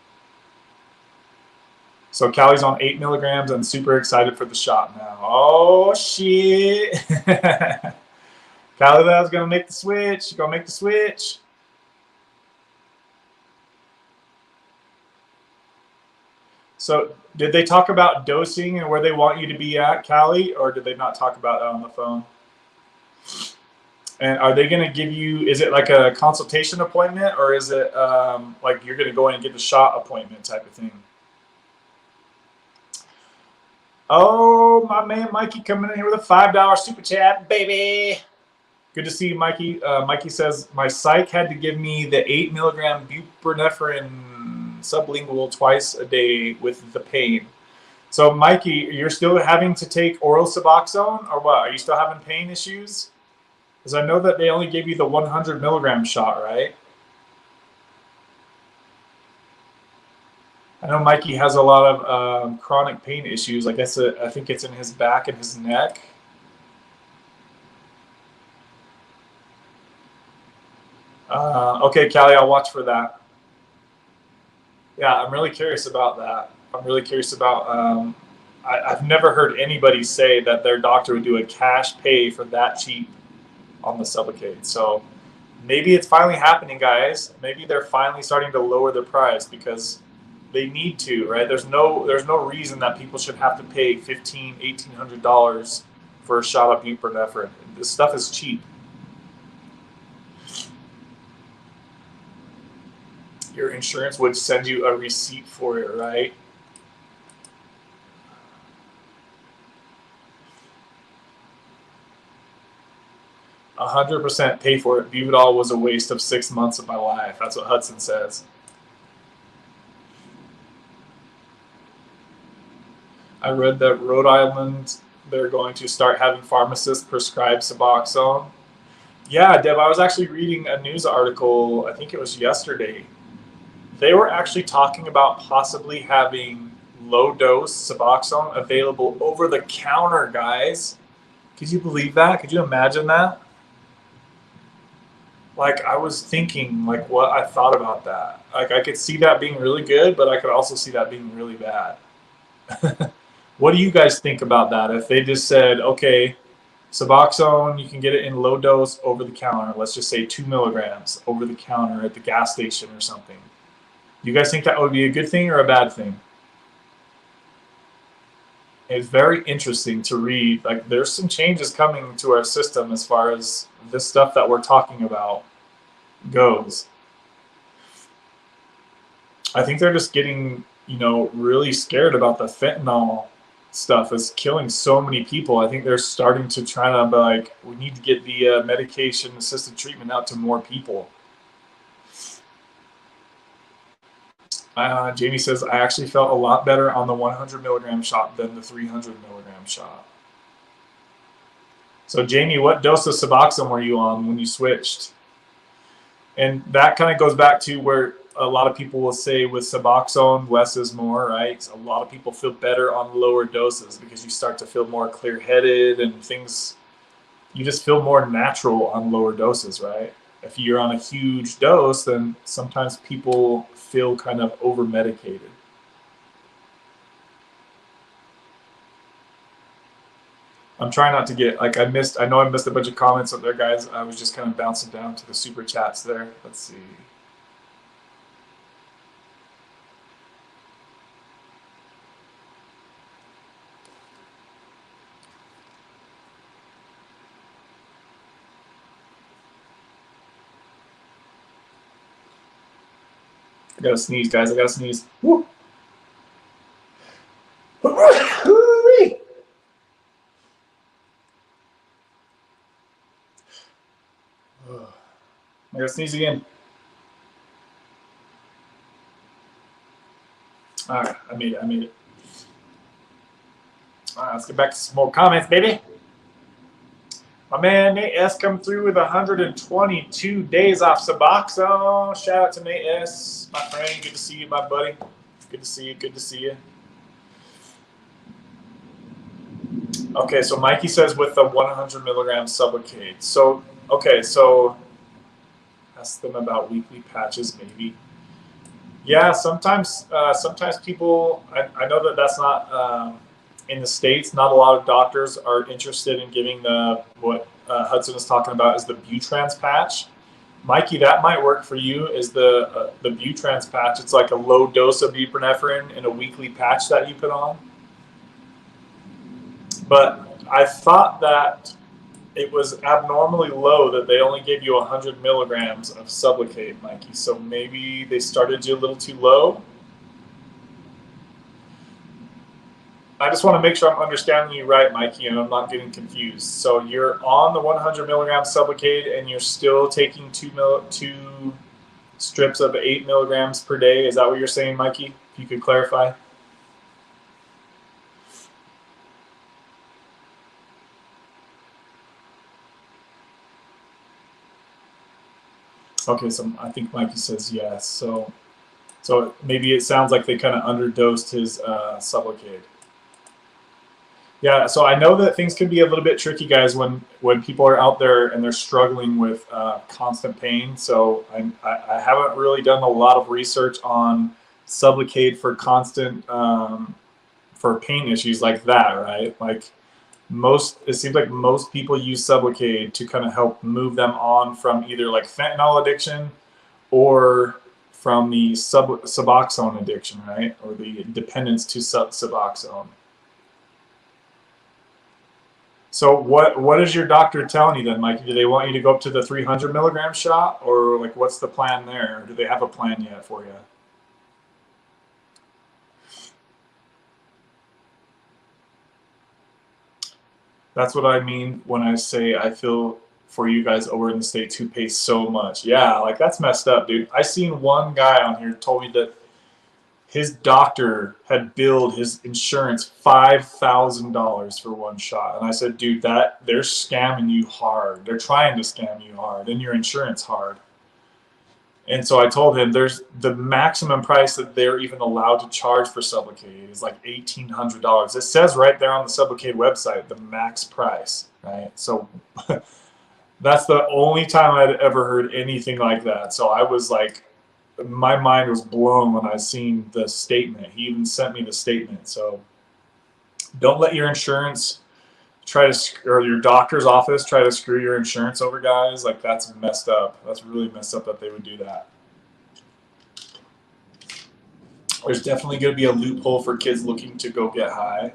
So Callie's on 8 milligrams and super excited for the shot now. Oh shit. Callie, that was gonna make the switch. Gonna make the switch. So did they talk about dosing and where they want you to be at, Callie, or did they not talk about that on the phone? And are they going to give you, is it like a consultation appointment, or is it like you're going to go in and get the shot appointment type of thing? Oh, my man Mikey coming in here with a $5 super chat, baby. Good to see you, Mikey. Mikey says, my psych had to give me the 8 milligram buprenorphine sublingual twice a day with the pain. So, Mikey, you're still having to take oral Suboxone, or what? Are you still having pain issues? Because I know that they only gave you the 100 milligram shot, right? I know Mikey has a lot of chronic pain issues. I think it's in his back and his neck. Okay, Callie, I'll watch for that. Yeah, I'm really curious about that. I'm really curious about. I've never heard anybody say that their doctor would do a cash pay for that cheap on the Sublocade. So maybe it's finally happening, guys. Maybe they're finally starting to lower the price because they need to, right? There's no reason that people should have to pay $1,500, $1,800 for a shot of buprenorphine. This stuff is cheap. Your insurance would send you a receipt for it, right? %100 pay for it. Buvidol was a waste of 6 months of my life. That's what Hudson says. I read that Rhode Island, they're going to start having pharmacists prescribe Suboxone. Yeah, Deb, I was actually reading a news article, I think it was yesterday. They were actually talking about possibly having low-dose Suboxone available over the counter, guys. Could you believe that? Could you imagine that? Like, I was thinking, like, what I thought about that. Like, I could see that being really good, but I could also see that being really bad. What do you guys think about that? If they just said, okay, Suboxone, you can get it in low dose over the counter. Let's just say 2 milligrams over the counter at the gas station or something. Do you guys think that would be a good thing or a bad thing? It's very interesting to read. Like, there's some changes coming to our system as far as this stuff that we're talking about goes. I think they're just getting, really scared about the fentanyl stuff is killing so many people. I think they're starting to try to be like, we need to get the medication-assisted treatment out to more people. Jamie says, I actually felt a lot better on the 100 milligram shot than the 300 milligram shot. So, Jamie, what dose of Suboxone were you on when you switched? And that kind of goes back to where a lot of people will say with Suboxone, less is more, right? A lot of people feel better on lower doses because you start to feel more clear-headed and things, you just feel more natural on lower doses, right? If you're on a huge dose, then sometimes people feel kind of over-medicated. I'm trying not to get, like, I know I missed a bunch of comments up there, guys. I was just kind of bouncing down to the super chats there. Let's see. I gotta sneeze, guys. I gotta sneeze. Woo. I gotta sneeze again. All right, I made it. All right, let's get back to some more comments, baby. My man Nate S come through with 122 days off Suboxone. Shout out to Nate S, my friend. Good to see you, my buddy. Good to see you. Good to see you. Okay, so Mikey says with the 100 milligram Sublocade. So, okay, so ask them about weekly patches, maybe. Yeah, sometimes people, I know that that's not, in the States, not a lot of doctors are interested in giving what Hudson is talking about is the Butrans patch. Mikey, that might work for you, is the Butrans patch. It's like a low dose of buprenorphine in a weekly patch that you put on. But I thought that it was abnormally low, that they only gave you 100 milligrams of Sublocade, Mikey. So maybe they started you a little too low. I just want to make sure I'm understanding you right, Mikey, and I'm not getting confused. So you're on the 100 milligram Sublocade, and you're still taking two strips of 8 milligrams per day. Is that what you're saying, Mikey? If you could clarify. Okay, so I think Mikey says yes. So maybe it sounds like they kind of underdosed his Sublocade. Yeah, so I know that things can be a little bit tricky, guys, when people are out there and they're struggling with constant pain. So I haven't really done a lot of research on Sublocade for constant for pain issues like that, right? Like it seems like most people use Sublocade to kind of help move them on from either like fentanyl addiction or from the Suboxone addiction, right? Or the dependence to Suboxone. So what is your doctor telling you then, Mike? Do they want you to go up to the 300 milligram shot, or like what's the plan there? Or do they have a plan yet for you? That's what I mean when I say I feel for you guys over in the States who pay so much. Yeah, like that's messed up, dude. I seen one guy on here told me that his doctor had billed his insurance $5,000 for one shot. And I said, dude, they're scamming you hard. They're trying to scam you hard, and your insurance hard. And so I told him there's the maximum price that they're even allowed to charge for Sublocade is like $1,800. It says right there on the Sublocade website, the max price, right? So that's the only time I'd ever heard anything like that. So I was like, my mind was blown when I seen the statement. He even sent me the statement. So don't let your insurance or your doctor's office try to screw your insurance over, guys. Like that's messed up. That's really messed up that they would do that. There's definitely going to be a loophole for kids looking to go get high.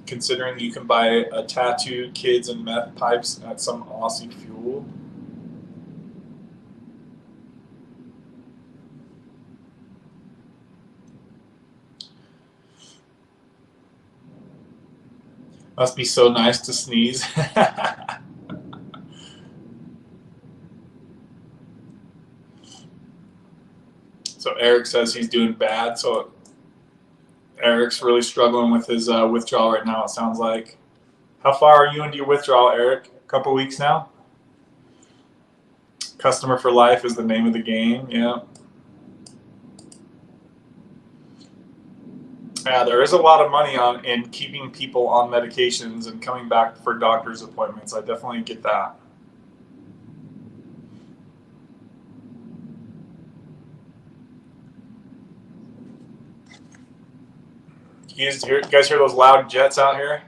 Considering you can buy a tattoo, kids, and meth pipes at some Aussie Fuel. Must be so nice to sneeze. So Eric says he's doing bad. So Eric's really struggling with his withdrawal right now, it sounds like. How far are you into your withdrawal, Eric? A couple weeks now? Customer for life is the name of the game, yeah. Yeah, there is a lot of money in keeping people on medications and coming back for doctor's appointments. I definitely get that. You guys hear those loud jets out here?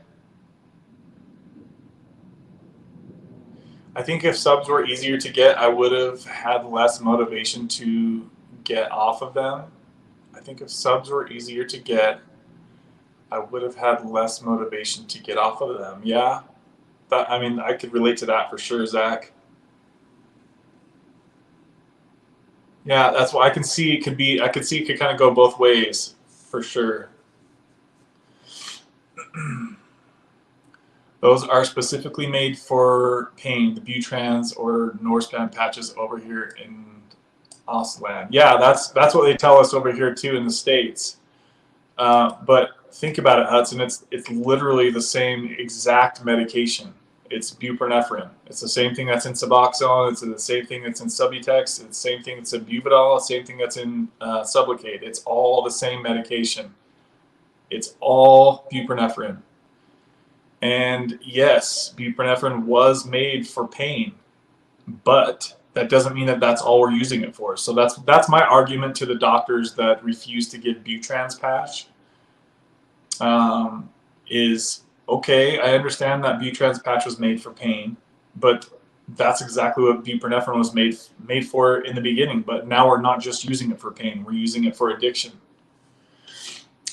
I think if subs were easier to get, I would have had less motivation to get off of them. I think if subs were easier to get, I would have had less motivation to get off of them. Yeah, I mean, I could relate to that for sure, Zach. Yeah, that's why I can see it could be. I could see it could kind of go both ways for sure. Those are specifically made for pain, the Butrans or Norspan patches over here in Auslan. Yeah, that's what they tell us over here too in the States. But think about it, Hudson. It's literally the same exact medication. It's buprenorphine. It's the same thing that's in Suboxone. It's the same thing that's in Subutex. It's the same thing that's in Buvidal. The same thing that's in Sublocade. It's all the same medication. It's all buprenorphine. And yes, buprenorphine was made for pain, but that doesn't mean that that's all we're using it for. So that's my argument to the doctors that refuse to give Butrans patch. Is okay, I understand that Butrans patch was made for pain, but that's exactly what buprenorphine was made for in the beginning. But now we're not just using it for pain; we're using it for addiction.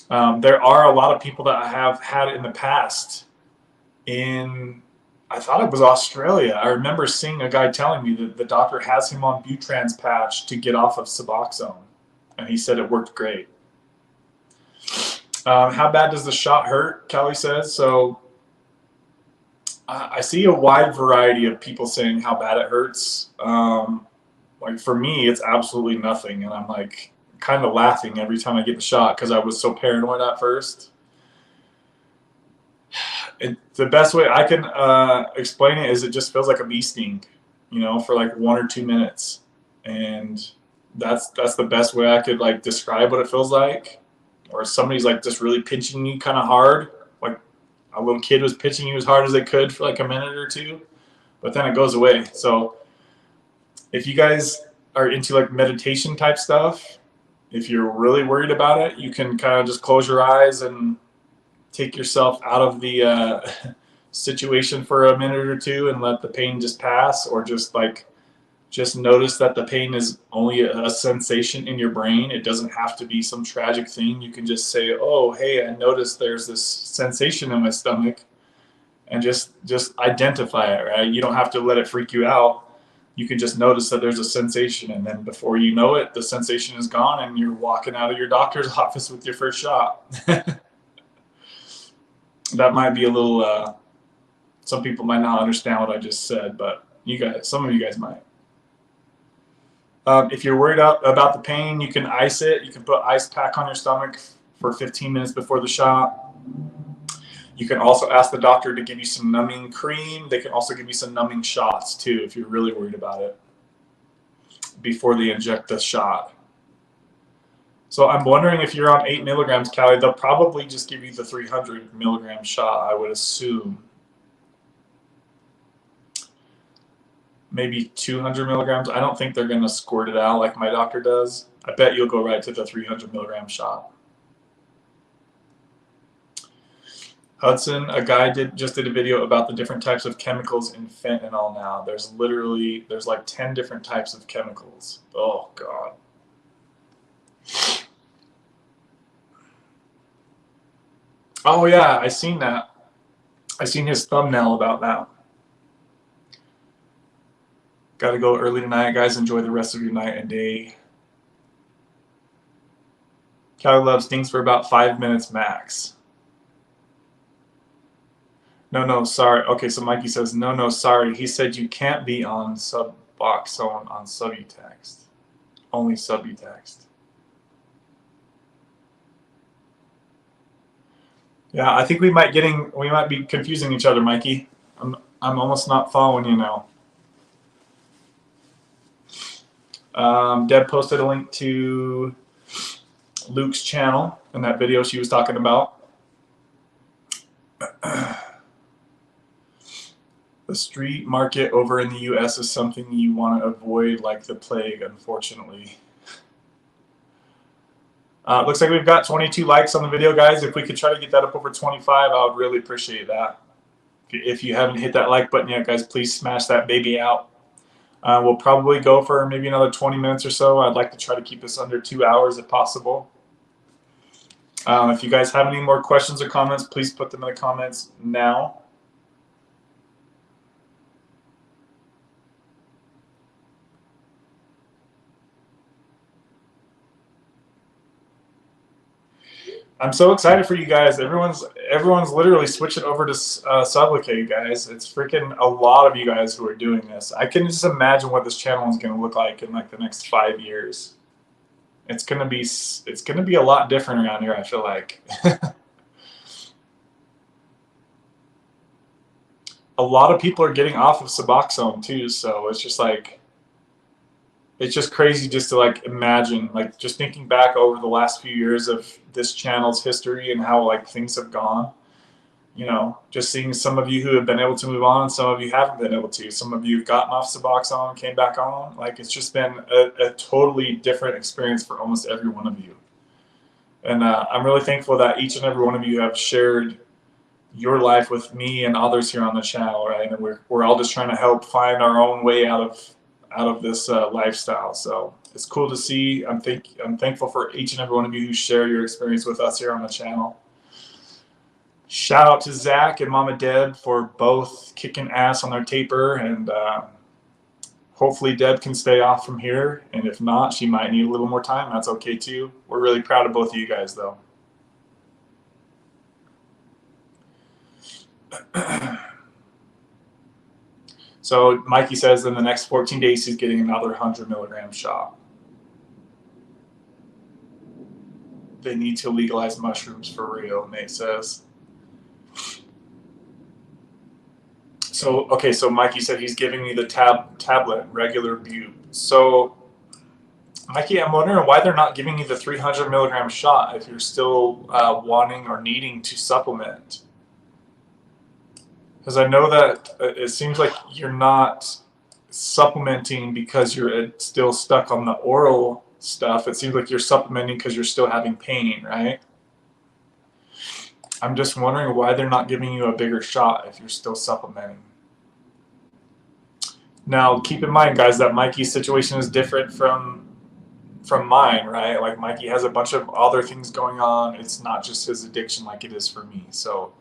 There are a lot of people that have had it in the past. I thought it was Australia. I remember seeing a guy telling me that the doctor has him on Butrans patch to get off of Suboxone, and he said it worked great. How bad does the shot hurt? Kelly says. So I see a wide variety of people saying how bad it hurts. Like for me, it's absolutely nothing, and I'm like kind of laughing every time I get the shot because I was so paranoid at first. The best way I can explain it is it just feels like a bee sting, you know, for like 1 or 2 minutes, and that's the best way I could like describe what it feels like. Or somebody's like just really pinching you kind of hard, like a little kid was pinching you as hard as they could for like a minute or two, but then it goes away. So if you guys are into like meditation type stuff, if you're really worried about it, you can kind of just close your eyes and take yourself out of the situation for a minute or two and let the pain just pass, or just notice that the pain is only a sensation in your brain. It doesn't have to be some tragic thing. You can just say, oh, hey, I noticed there's this sensation in my stomach, and just identify it, right? You don't have to let it freak you out. You can just notice that there's a sensation, and then before you know it, the sensation is gone, and you're walking out of your doctor's office with your first shot. That might be a little, some people might not understand what I just said, but some of you guys might. If you're worried about the pain, you can ice it. You can put ice pack on your stomach for 15 minutes before the shot. You can also ask the doctor to give you some numbing cream. They can also give you some numbing shots too if you're really worried about it before they inject the shot. So I'm wondering if you're on 8 milligrams, Callie, they'll probably just give you the 300 milligram shot, I would assume. Maybe 200 milligrams. I don't think they're going to squirt it out like my doctor does. I bet you'll go right to the 300 milligram shot. Hudson, a guy just did a video about the different types of chemicals in fentanyl now. There's like 10 different types of chemicals. Oh, God. Oh, yeah, I seen that. I seen his thumbnail about that. Got to go early tonight, guys. Enjoy the rest of your night and day. Callie Love stings for about 5 minutes max. No, sorry. Okay, so Mikey says, no, sorry. He said you can't be on Suboxone on Subutex. Only Subutex. Yeah, I think we might be confusing each other, Mikey. I'm almost not following you now. Deb posted a link to Luke's channel in that video she was talking about. The street market over in the US is something you want to avoid like the plague, unfortunately. Looks like we've got 22 likes on the video, guys. If we could try to get that up over 25, I would really appreciate that. If you haven't hit that like button yet, guys, please smash that baby out. We'll probably go for maybe another 20 minutes or so. I'd like to try to keep this under 2 hours if possible. If you guys have any more questions or comments, please put them in the comments now. I'm so excited for you guys. Everyone's literally switching over to Sublocade, guys. It's freaking a lot of you guys who are doing this. I can just imagine what this channel is going to look like in like the next 5 years. It's gonna be a lot different around here, I feel like. A lot of people are getting off of Suboxone too, so it's just like, it's just crazy just to like imagine, like just thinking back over the last few years of this channel's history and how like things have gone. You know, just seeing some of you who have been able to move on, and some of you haven't been able to. Some of you have gotten off Suboxone, came back on. Like, it's just been a totally different experience for almost every one of you. And I'm really thankful that each and every one of you have shared your life with me and others here on the channel, right? And we're all just trying to help find our own way out of this lifestyle. So it's cool to see. I'm thankful for each and every one of you who share your experience with us here on the channel. Shout out to Zach and Mama Deb for both kicking ass on their taper, and hopefully Deb can stay off from here, and if not, she might need a little more time. That's okay too. We're really proud of both of you guys though. So Mikey says in the next 14 days he's getting another 100 milligram shot. They need to legalize mushrooms for real, Nate says. So, okay, so Mikey said he's giving me the tablet, regular Bute. So, Mikey, I'm wondering why they're not giving you the 300 milligram shot if you're still wanting or needing to supplement. Because I know that it seems like you're not supplementing because you're still stuck on the oral stuff. It seems like you're supplementing because you're still having pain, right? I'm just wondering why they're not giving you a bigger shot if you're still supplementing. Now, keep in mind, guys, that Mikey's situation is different from mine, right? Like, Mikey has a bunch of other things going on. It's not just his addiction like it is for me. So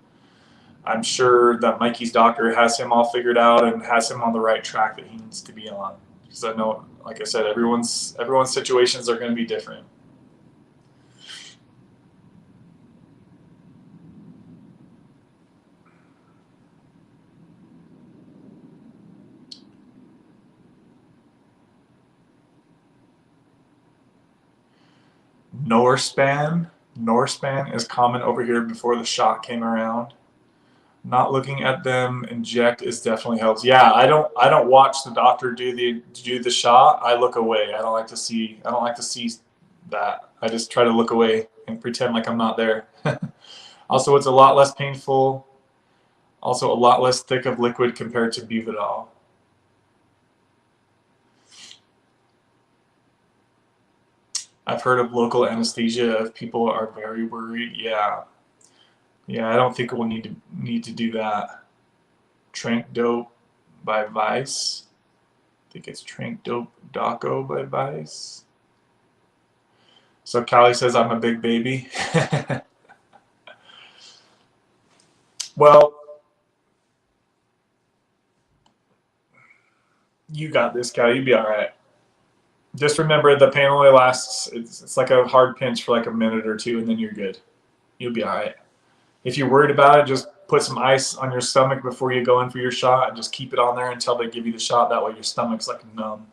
I'm sure that Mikey's doctor has him all figured out and has him on the right track that he needs to be on. Because I know, like I said, everyone's situations are going to be different. Norspan is common over here before the shot came around. Not looking at them inject is definitely helps. Yeah, I don't watch the doctor do the shot. I look away. I don't like to see that. I just try to look away and pretend like I'm not there. Also, it's a lot less painful. Also, a lot less thick of liquid compared to Buvidal. I've heard of local anesthesia if people are very worried. Yeah, I don't think we'll need to do that. Trank Dope by Vice. I think it's Trank Dope Daco by Vice. So Callie says I'm a big baby. Well, you got this, Callie. You'll be all right. Just remember the pain only lasts, it's like a hard pinch for like a minute or two, and then you're good. You'll be all right. If you're worried about it, just put some ice on your stomach before you go in for your shot and just keep it on there until they give you the shot. That way your stomach's like numb.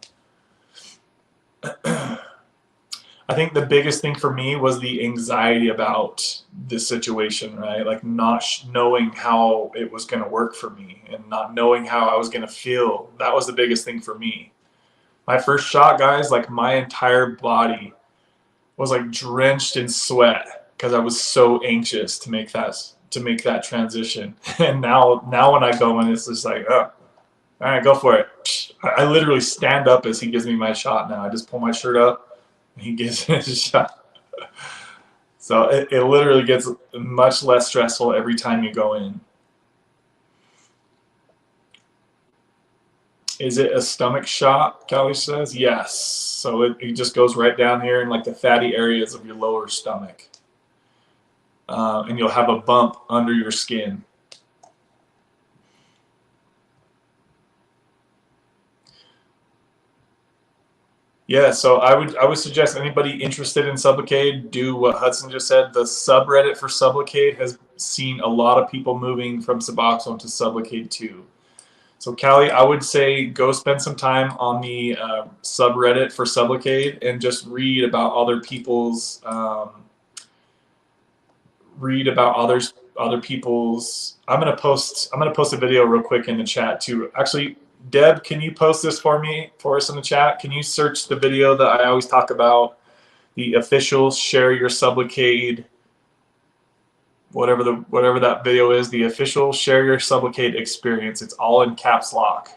I think the biggest thing for me was the anxiety about this situation, right? Like not knowing how it was going to work for me and not knowing how I was going to feel. That was the biggest thing for me. My first shot, guys, like my entire body was like drenched in sweat because I was so anxious to make that transition. And now when I go in, it's just like, oh, all right, go for it. I literally stand up as he gives me my shot now. I just pull my shirt up and he gives me his shot. So it literally gets much less stressful every time you go in. Is it a stomach shot, Callie says? Yes. So it just goes right down here in like the fatty areas of your lower stomach. And you'll have a bump under your skin. Yeah, so I would suggest anybody interested in Sublocade do what Hudson just said. The subreddit for Sublocade has seen a lot of people moving from Suboxone to Sublocade too. So Callie, I would say go spend some time on the subreddit for Sublocade and just read about other people's other people's. I'm gonna post a video real quick in the chat too. Actually, Deb, can you post this for us in the chat? Can you search the video that I always talk about, the official Share Your Sublocade, whatever that video is, the official Share Your Sublocade experience. It's all in caps lock.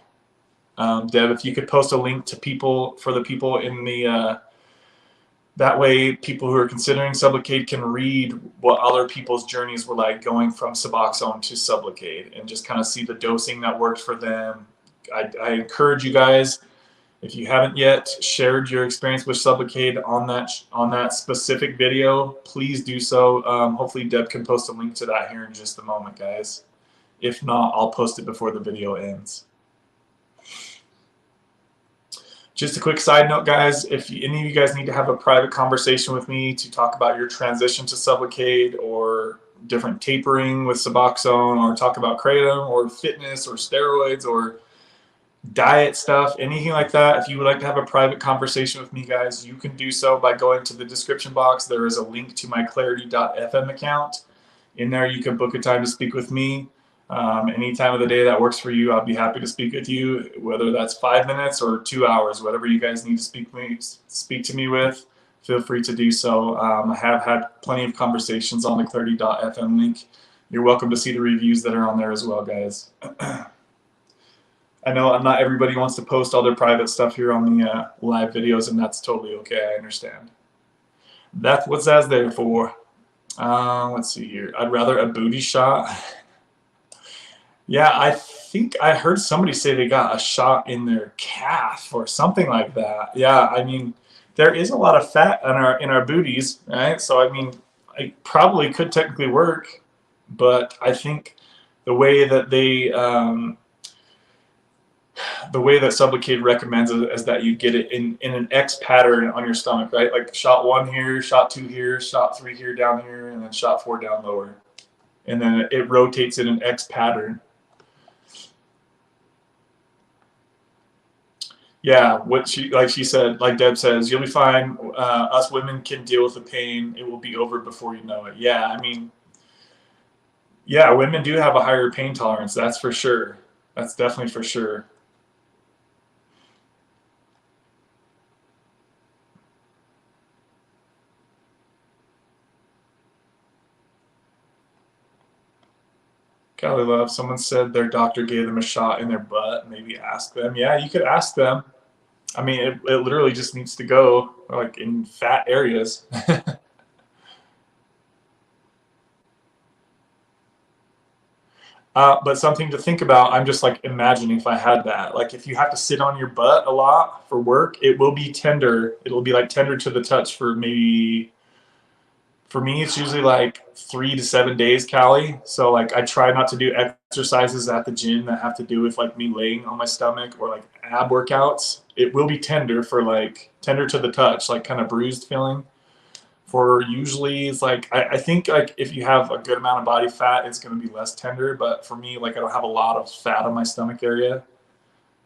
Deb, if you could post a link to the people in the that way people who are considering Sublocade can read what other people's journeys were like going from Suboxone to Sublocade and just kind of see the dosing that worked for them. I encourage you guys, if you haven't yet shared your experience with Sublocade on that specific video, please do so. Hopefully Deb can post a link to that here in just a moment, guys. If not, I'll post it before the video ends. Just a quick side note, guys, if any of you guys need to have a private conversation with me to talk about your transition to Sublocade or different tapering with Suboxone, or talk about Kratom or fitness or steroids or diet stuff, anything like that, if you would like to have a private conversation with me, guys, you can do so by going to the description box. There is a link to my clarity.fm account. In there, you can book a time to speak with me. Any time of the day that works for you, I'll be happy to speak with you, whether that's 5 minutes or 2 hours, whatever you guys need to speak to me with, feel free to do so. I have had plenty of conversations on the clarity.fm link. You're welcome to see the reviews that are on there as well, guys. I know not everybody wants to post all their private stuff here on the live videos, and that's totally okay. I understand. That's what that's there for. Let's see here. I'd rather a booty shot. Yeah, I think I heard somebody say they got a shot in their calf or something like that. Yeah, I mean, there is a lot of fat in our booties, right? So I mean, it probably could technically work, but I think the way that Sublocade recommends it is that you get it in an X pattern on your stomach, right? Like shot 1 here, shot 2 here, shot 3 here, down here, and then shot 4 down lower. And then it rotates in an X pattern. Yeah, like she said, like Deb says, you'll be fine. Us women can deal with the pain. It will be over before you know it. Yeah, I mean, yeah, women do have a higher pain tolerance. That's for sure. That's definitely for sure. Golly love, someone said their doctor gave them a shot in their butt. Maybe ask them. Yeah, you could ask them. I mean, it literally just needs to go like in fat areas. But something to think about, I'm just like imagining if I had that. Like if you have to sit on your butt a lot for work, it will be tender. It'll be like tender to the touch for maybe, for me, it's usually like 3 to 7 days, Callie. So like I try not to do exercises at the gym that have to do with like me laying on my stomach or like ab workouts. It will be tender for like tender to the touch, like kind of bruised feeling. For usually it's like I think like if you have a good amount of body fat, it's going to be less tender. But for me, like I don't have a lot of fat on my stomach area,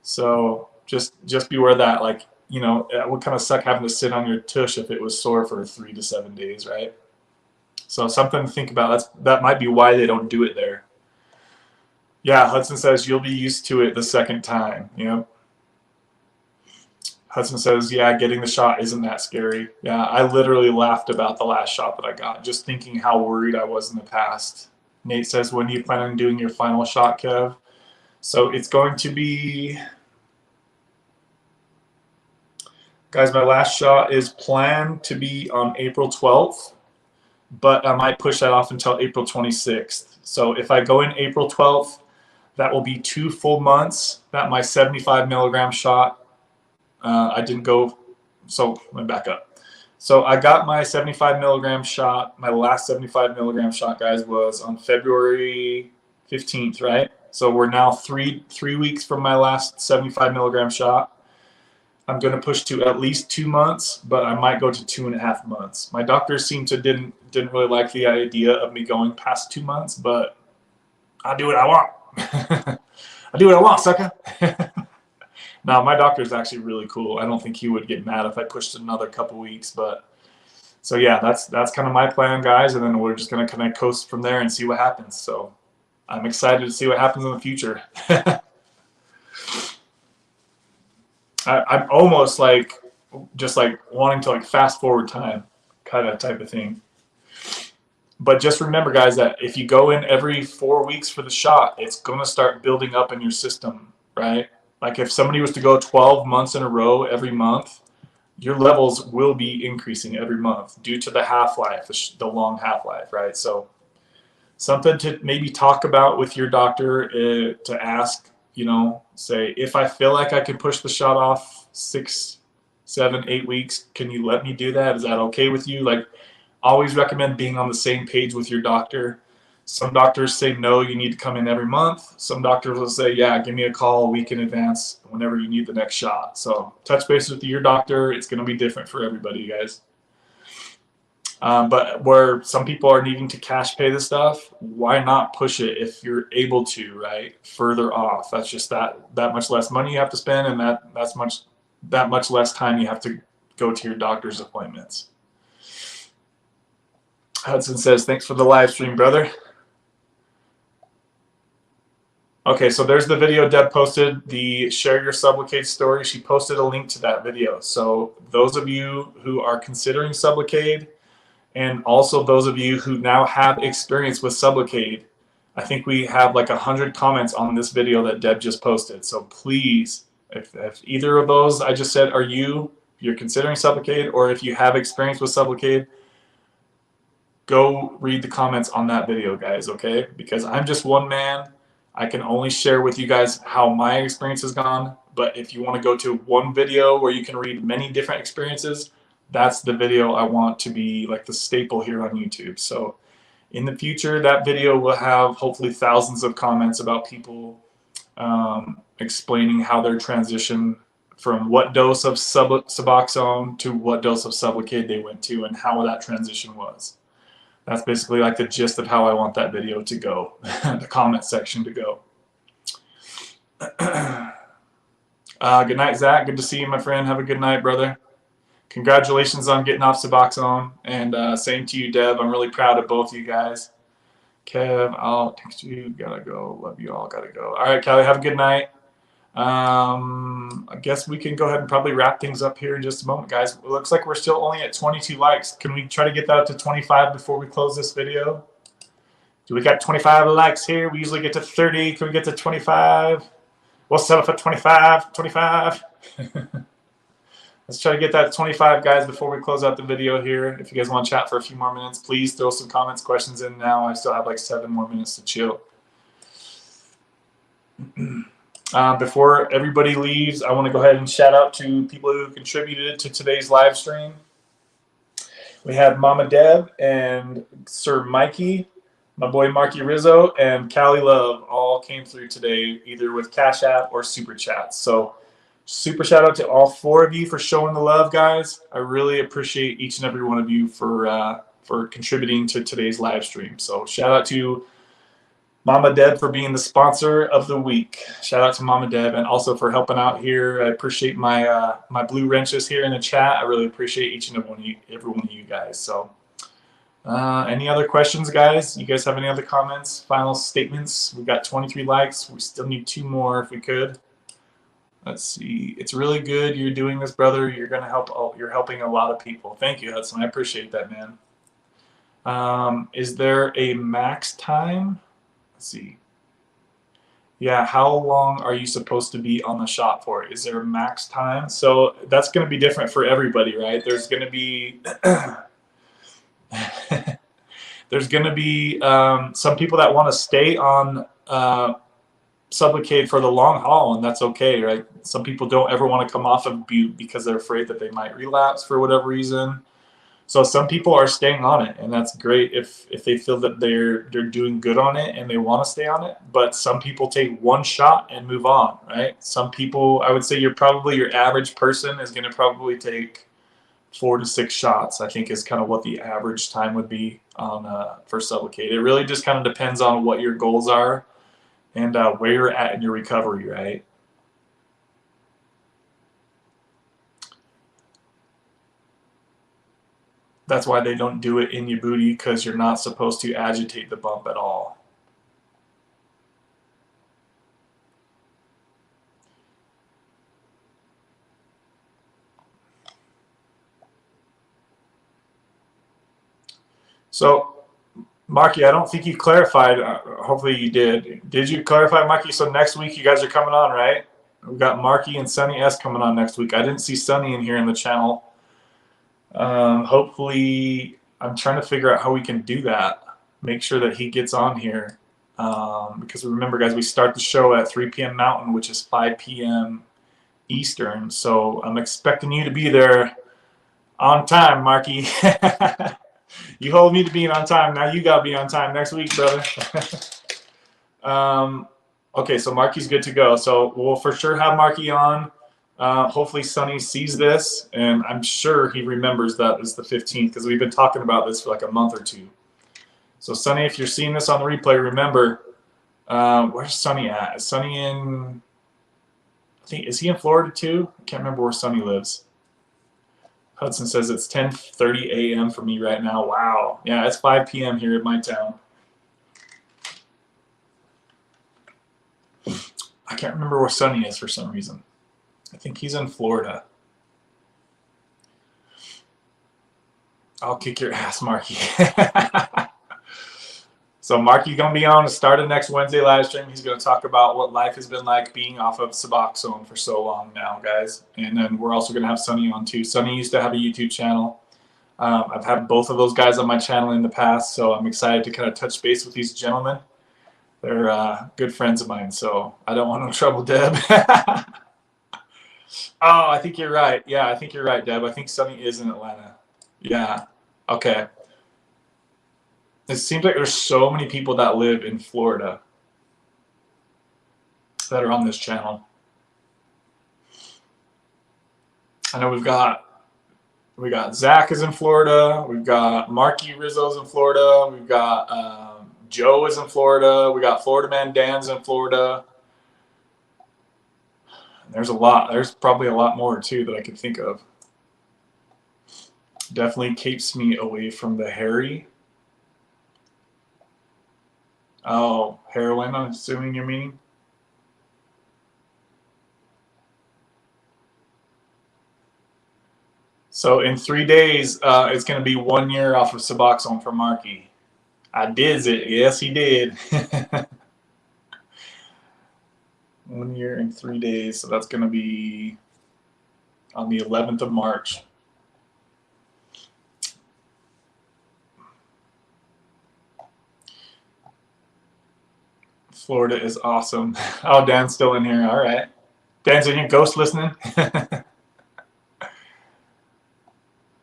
so just beware that, like, you know, it would kind of suck having to sit on your tush if it was sore for 3 to 7 days, right? So something to think about. That might be why they don't do it there. Yeah, Hudson says you'll be used to it the second time. You know. Hudson says, yeah, getting the shot isn't that scary. Yeah, I literally laughed about the last shot that I got, just thinking how worried I was in the past. Nate says, when do you plan on doing your final shot, Kev? So it's going to be, guys, my last shot is planned to be on April 12th, but I might push that off until April 26th. So if I go in April 12th, that will be 2 full months that my 75 milligram shot, I didn't go, so let me back up. So I got my 75 milligram shot. My last 75 milligram shot, guys, was on February 15th, right? So we're now three weeks from my last 75 milligram shot. I'm going to push to at least 2 months, but I might go to 2.5 months. My doctors seemed to didn't really like the idea of me going past 2 months, but I'll do what I want. I do what I want, sucker. No, my doctor's actually really cool. I don't think he would get mad if I pushed another couple weeks, but so yeah, that's kind of my plan, guys, and then we're just gonna kind of coast from there and see what happens. So I'm excited to see what happens in the future. I'm almost like just like wanting to like fast forward time kind of type of thing. But just remember, guys, that if you go in every 4 weeks for the shot, it's going to start building up in your system, right? Like if somebody was to go 12 months in a row every month, your levels will be increasing every month due to the half-life, the long half-life, right? So something to maybe talk about with your doctor, to ask, you know, say, if I feel like I can push the shot off 6, 7, 8 weeks, can you let me do that? Is that okay with you? Like, always recommend being on the same page with your doctor. Some doctors say, no, you need to come in every month. Some doctors will say, yeah, give me a call a week in advance whenever you need the next shot. So touch base with your doctor. It's going to be different for everybody, guys. But where some people are needing to cash pay the stuff, why not push it if you're able to, right? Further off. That's just that much less money you have to spend, and that much less time you have to go to your doctor's appointments. Hudson says, thanks for the live stream, brother. Okay, so there's the video Deb posted, the Share Your Sublocade story. She posted a link to that video. So those of you who are considering Sublocade, and also those of you who now have experience with Sublocade, I think we have like 100 comments on this video that Deb just posted. So please, if either of those I just said are you're considering Sublocade, or if you have experience with Sublocade, go read the comments on that video, guys, okay? Because I'm just one man. I can only share with you guys how my experience has gone. But if you want to go to one video where you can read many different experiences, that's the video I want to be like the staple here on YouTube. So in the future, that video will have hopefully thousands of comments about people explaining how their transition from what dose of Suboxone to what dose of Sublocade they went to and how that transition was. That's basically like the gist of how I want that video to go, the comment section to go. Good night, Zach. Good to see you, my friend. Have a good night, brother. Congratulations on getting off Suboxone, and same to you, Deb. I'm really proud of both you guys. Kev, I'll text you. Gotta go. Love you all. Gotta go. All right, Kelly, have a good night. I guess we can go ahead and probably wrap things up here in just a moment, guys. It looks like we're still only at 22 likes. Can we try to get that up to 25 before we close this video? Do we got 25 likes here? We usually get to 30. Can we get to 25? We'll settle for 25. 25. Let's try to get that to 25, guys, before we close out the video here. If you guys want to chat for a few more minutes, please throw some comments, questions in now. I still have like 7 more minutes to chill. Before everybody leaves, I want to go ahead and shout out to people who contributed to today's live stream. We had Mama Deb and Sir Mikey, my boy Marky Rizzo, and Callie Love all came through today, either with Cash App or Super Chat. So super shout out to all 4 of you for showing the love, guys. I really appreciate each and every one of you for contributing to today's live stream. So shout out to Mama Deb for being the sponsor of the week. Shout out to Mama Deb, and also for helping out here. I appreciate my my blue wrenches here in the chat. I really appreciate each and every one of you guys. So any other questions, guys? You guys have any other comments, final statements? We've got 23 likes. We still need 2 more if we could. Let's see. It's really good you're doing this, brother. You're gonna help. You're helping a lot of people. Thank you, Hudson. I appreciate that, man. Is there a max time? Let's see. Yeah, how long are you supposed to be on the shot for? Is there a max time? So that's going to be different for everybody, right? There's going to be some people that want to stay on Sublocade for the long haul, and that's okay, right? Some people don't ever want to come off of Butte because they're afraid that they might relapse for whatever reason. So some people are staying on it, and that's great if they feel that they're doing good on it and they want to stay on it. But some people take 1 shot and move on, right? Some people, I would say your average person is going to probably take 4 to 6 shots, I think is kind of what the average time would be on for Sublocade. It really just kind of depends on what your goals are and where you're at in your recovery, right? That's why they don't do it in your booty, because you're not supposed to agitate the bump at all. So, Marky, I don't think you clarified. Hopefully you did. Did you clarify, Marky? So next week you guys are coming on, right? We've got Marky and Sunny S coming on next week. I didn't see Sunny in here in the channel. Hopefully, I'm trying to figure out how we can do that. Make sure that he gets on here. Because remember, guys, we start the show at 3 p.m. Mountain, which is 5 p.m. Eastern. So I'm expecting you to be there on time, Marky. You hold me to being on time. Now you got to be on time next week, brother. Okay, so Marky's good to go. So we'll for sure have Marky on. Hopefully Sunny sees this, and I'm sure he remembers that it's the 15th, because we've been talking about this for like a month or two. So Sunny, if you're seeing this on the replay, remember, where's Sunny at? Is Sunny in, I think, is he in Florida too? I can't remember where Sunny lives. Hudson says it's 10:30 a.m. for me right now. Wow. Yeah, it's 5 p.m. here in my town. I can't remember where Sunny is for some reason. I think he's in Florida. I'll kick your ass, Marky. So Marky's going to be on to start of next Wednesday live stream. He's going to talk about what life has been like being off of Suboxone for so long now, guys. And then we're also going to have Sunny on too. Sunny used to have a YouTube channel. I've had both of those guys on my channel in the past, so I'm excited to kind of touch base with these gentlemen. They're good friends of mine, so I don't want no trouble, Deb. Oh, I think you're right. Yeah, I think you're right, Deb. I think Sunny is in Atlanta. Yeah. Okay. It seems like there's so many people that live in Florida that are on this channel. I know we've got Zach is in Florida. We've got Marky Rizzo's in Florida. We've got Joe is in Florida. We got Florida Man Dan's in Florida. There's a lot. There's probably a lot more too that I could think of. Definitely keeps me away from the hairy. Oh, heroin, I'm assuming you mean? So in 3 days, it's going to be 1 year off of Suboxone for Marky. I did it. Yes, he did. 1 year and 3 days. So that's going to be on the 11th of March. Florida is awesome. Oh, Dan's still in here. All right. Dan's in here, ghost listening.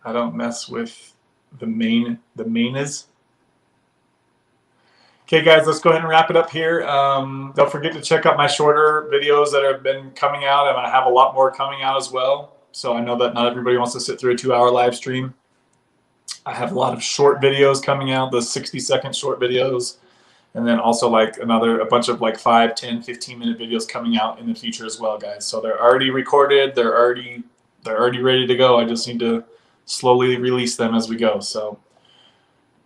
I don't mess with the main is. Okay, guys, let's go ahead and wrap it up here. Don't forget to check out my shorter videos that have been coming out, and I have a lot more coming out as well. So I know that not everybody wants to sit through a 2-hour live stream. I have a lot of short videos coming out, the 60-second short videos. And then also like a bunch of like 5, 10, 15-minute videos coming out in the future as well, guys. So they're already recorded. They're already ready to go. I just need to slowly release them as we go. So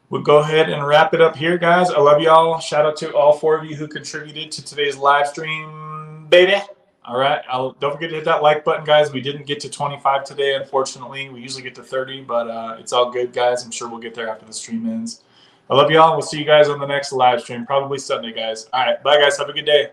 we'll go ahead and wrap it up here, guys. I love y'all. Shout out to all 4 of you who contributed to today's live stream, baby. All right. Don't forget to hit that like button, guys. We didn't get to 25 today, unfortunately. We usually get to 30, but it's all good, guys. I'm sure we'll get there after the stream ends. I love y'all. We'll see you guys on the next live stream, probably Sunday, guys. All right. Bye, guys. Have a good day.